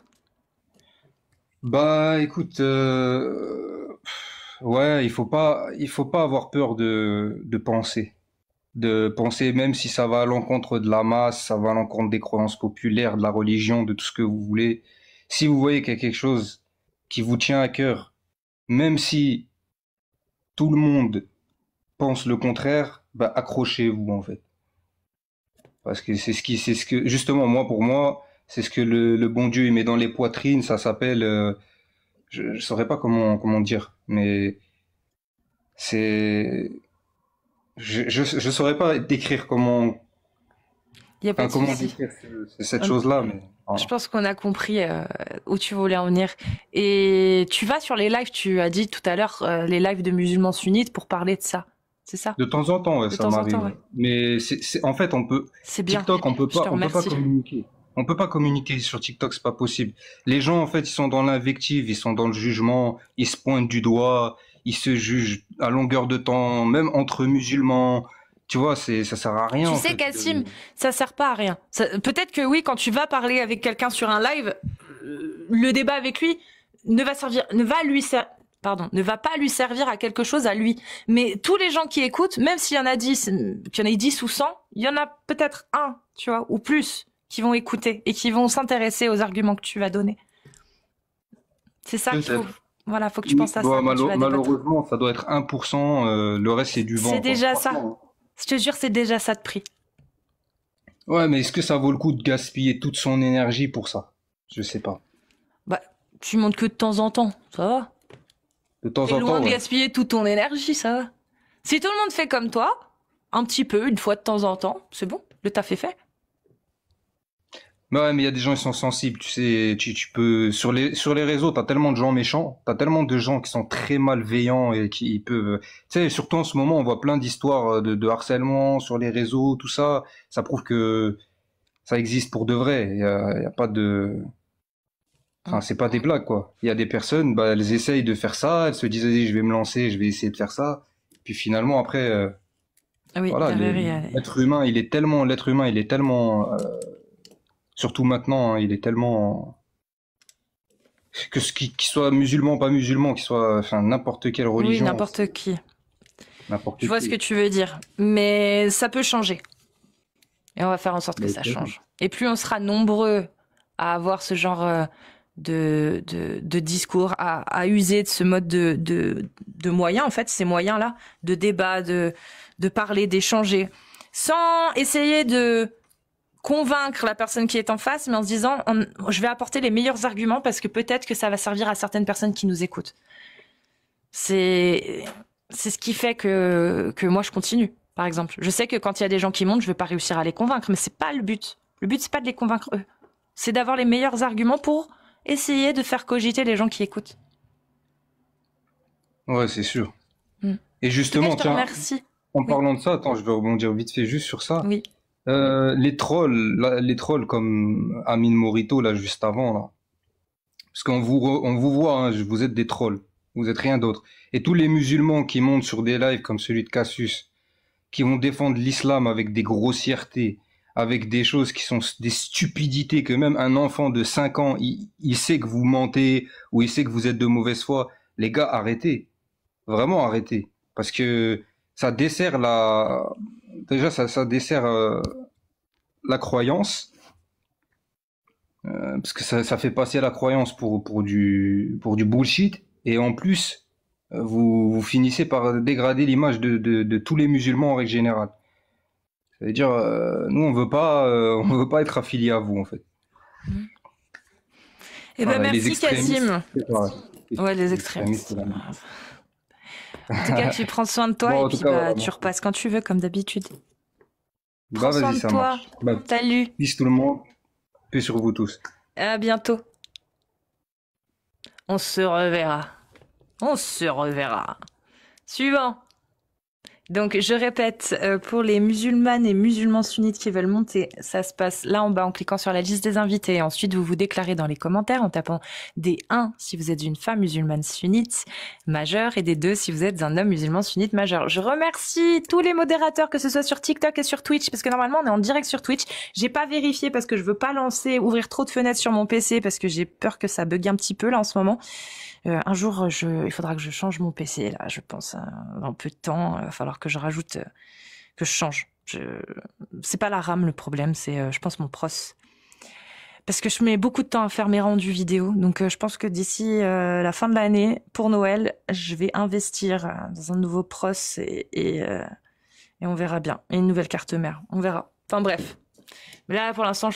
Bah, écoute, ouais, il faut pas avoir peur de penser. De penser, même si ça va à l'encontre de la masse, ça va à l'encontre des croyances populaires, de la religion, de tout ce que vous voulez. Si vous voyez qu'il y a quelque chose qui vous tient à cœur, même si tout le monde pense le contraire, bah, accrochez-vous, en fait. Parce que c'est ce que, justement, pour moi, c'est ce que le bon Dieu il met dans les poitrines, ça s'appelle, je saurais pas comment dire, mais c'est, je saurais pas décrire Il y a pas de comment souci. décrire cette chose-là, mais, voilà. Je pense qu'on a compris où tu voulais en venir. Et tu vas sur les lives, tu as dit tout à l'heure, les lives de musulmans sunnites pour parler de ça. C'est ça? De temps en temps, ouais, De ça temps en m'arrive. temps, ouais. Mais en fait, C'est bien. TikTok, Je te on peut pas remercie. communiquer. On peut pas communiquer sur TikTok, c'est pas possible. Les gens, en fait, ils sont dans l'invective, ils sont dans le jugement, ils se pointent du doigt, ils se jugent à longueur de temps, même entre musulmans. Tu vois, ça sert à rien. Tu en sais, fait. Kassim, ça sert pas à rien. Peut-être que oui, quand tu vas parler avec quelqu'un sur un live, le débat avec lui ne va pas lui servir à quelque chose à lui. Mais tous les gens qui écoutent, même s'il y en a 10, qu'il y en ait 10 ou 100, il y en a peut-être un, tu vois, ou plus, qui vont écouter et qui vont s'intéresser aux arguments que tu vas donner. C'est ça qu'il faut. Voilà, faut que tu penses à ça. Malheureusement, ça doit être 1%, le reste c'est du vent. C'est déjà ça. Je te jure, c'est déjà ça de prix. Ouais, mais est-ce que ça vaut le coup de gaspiller toute son énergie pour ça? Je sais pas. Bah, tu montes que de temps en temps, ça va. De temps T'es en loin temps, de ouais. gaspiller toute ton énergie, ça va. Si tout le monde fait comme toi, un petit peu, une fois de temps en temps, c'est bon, le taf est fait. Mais ouais, mais il y a des gens qui sont sensibles, tu sais, tu peux sur les réseaux, t'as tellement de gens méchants, t'as tellement de gens qui sont très malveillants et qui peuvent, tu sais, surtout en ce moment, on voit plein d'histoires de harcèlement sur les réseaux, tout ça, ça prouve que ça existe pour de vrai. Il y a pas de, enfin, c'est pas des blagues quoi. Il y a des personnes, bah, elles essayent de faire ça, elles se disent, allez, je vais me lancer, je vais essayer de faire ça, puis finalement après, Oui, voilà, l'être humain, il est tellement surtout maintenant, hein, il est tellement que qu'il soit musulman, pas musulman, qu'il soit, enfin, n'importe quelle religion. Oui, n'importe qui. N'importe Je vois qui. ce que tu veux dire, mais ça peut changer. Et on va faire en sorte que ça change. Et plus on sera nombreux à avoir ce genre de discours, à user de ce mode de moyens, en fait, ces moyens-là, de débat, de parler, d'échanger, sans essayer de convaincre la personne qui est en face, mais en se disant, je vais apporter les meilleurs arguments parce que peut-être que ça va servir à certaines personnes qui nous écoutent. C'est ce qui fait que moi je continue, par exemple. Je sais que quand il y a des gens qui montent, je vais pas réussir à les convaincre, mais c'est pas le but. Le but, c'est pas de les convaincre eux. C'est d'avoir les meilleurs arguments pour essayer de faire cogiter les gens qui écoutent. Ouais, c'est sûr. Et justement, tiens, en parlant de ça, attends, je vais rebondir vite fait juste sur ça. Oui. Les trolls comme Amine Morito là juste avant là, parce qu'on vous voit, hein, vous êtes des trolls, vous êtes rien d'autre. Et tous les musulmans qui montent sur des lives comme celui de Cassius, qui vont défendre l'islam avec des grossièretés, avec des choses qui sont des stupidités que même un enfant de 5 ans, il sait que vous mentez ou il sait que vous êtes de mauvaise foi. Les gars, arrêtez, vraiment arrêtez, parce que ça dessert ça dessert la croyance, parce que ça fait passer la croyance pour du bullshit, et en plus vous finissez par dégrader l'image de tous les musulmans en règle générale. Ça veut dire nous on veut pas être affiliés à vous en fait. Eh ben merci Kassim. Ouais, les extrémistes. En tout cas, tu prends soin de toi et puis tu repasses quand tu veux, comme d'habitude. Prends soin de toi. Salut. Peace tout le monde. Paix sur vous tous. À bientôt. On se reverra. On se reverra. Suivant. Donc, je répète, pour les musulmanes et musulmans sunnites qui veulent monter, ça se passe là en bas en cliquant sur la liste des invités. Ensuite, vous vous déclarez dans les commentaires en tapant des 1 si vous êtes une femme musulmane sunnite majeure et des 2 si vous êtes un homme musulman sunnite majeur. Je remercie tous les modérateurs, que ce soit sur TikTok et sur Twitch, parce que normalement, on est en direct sur Twitch. J'ai pas vérifié parce que je veux pas ouvrir trop de fenêtres sur mon PC parce que j'ai peur que ça bug un petit peu là en ce moment. Un jour, il faudra que je change mon PC, là, je pense, dans peu de temps. Il va falloir que je rajoute, que je change. C'est pas la RAM le problème, c'est, je pense, mon pros. Parce que je mets beaucoup de temps à faire mes rendus vidéo. Donc, je pense que d'ici la fin de l'année, pour Noël, je vais investir dans un nouveau pros et on verra bien. Et une nouvelle carte mère, on verra. Enfin, bref. Mais là, pour l'instant,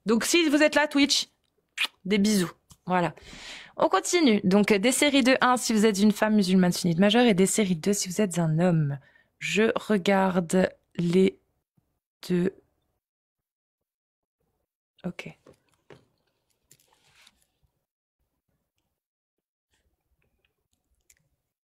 Donc, si vous êtes là, Twitch, des bisous. Voilà. On continue. Donc, des séries de 1 si vous êtes une femme musulmane sunnite majeure et des séries de 2 si vous êtes un homme. Je regarde les deux. Ok.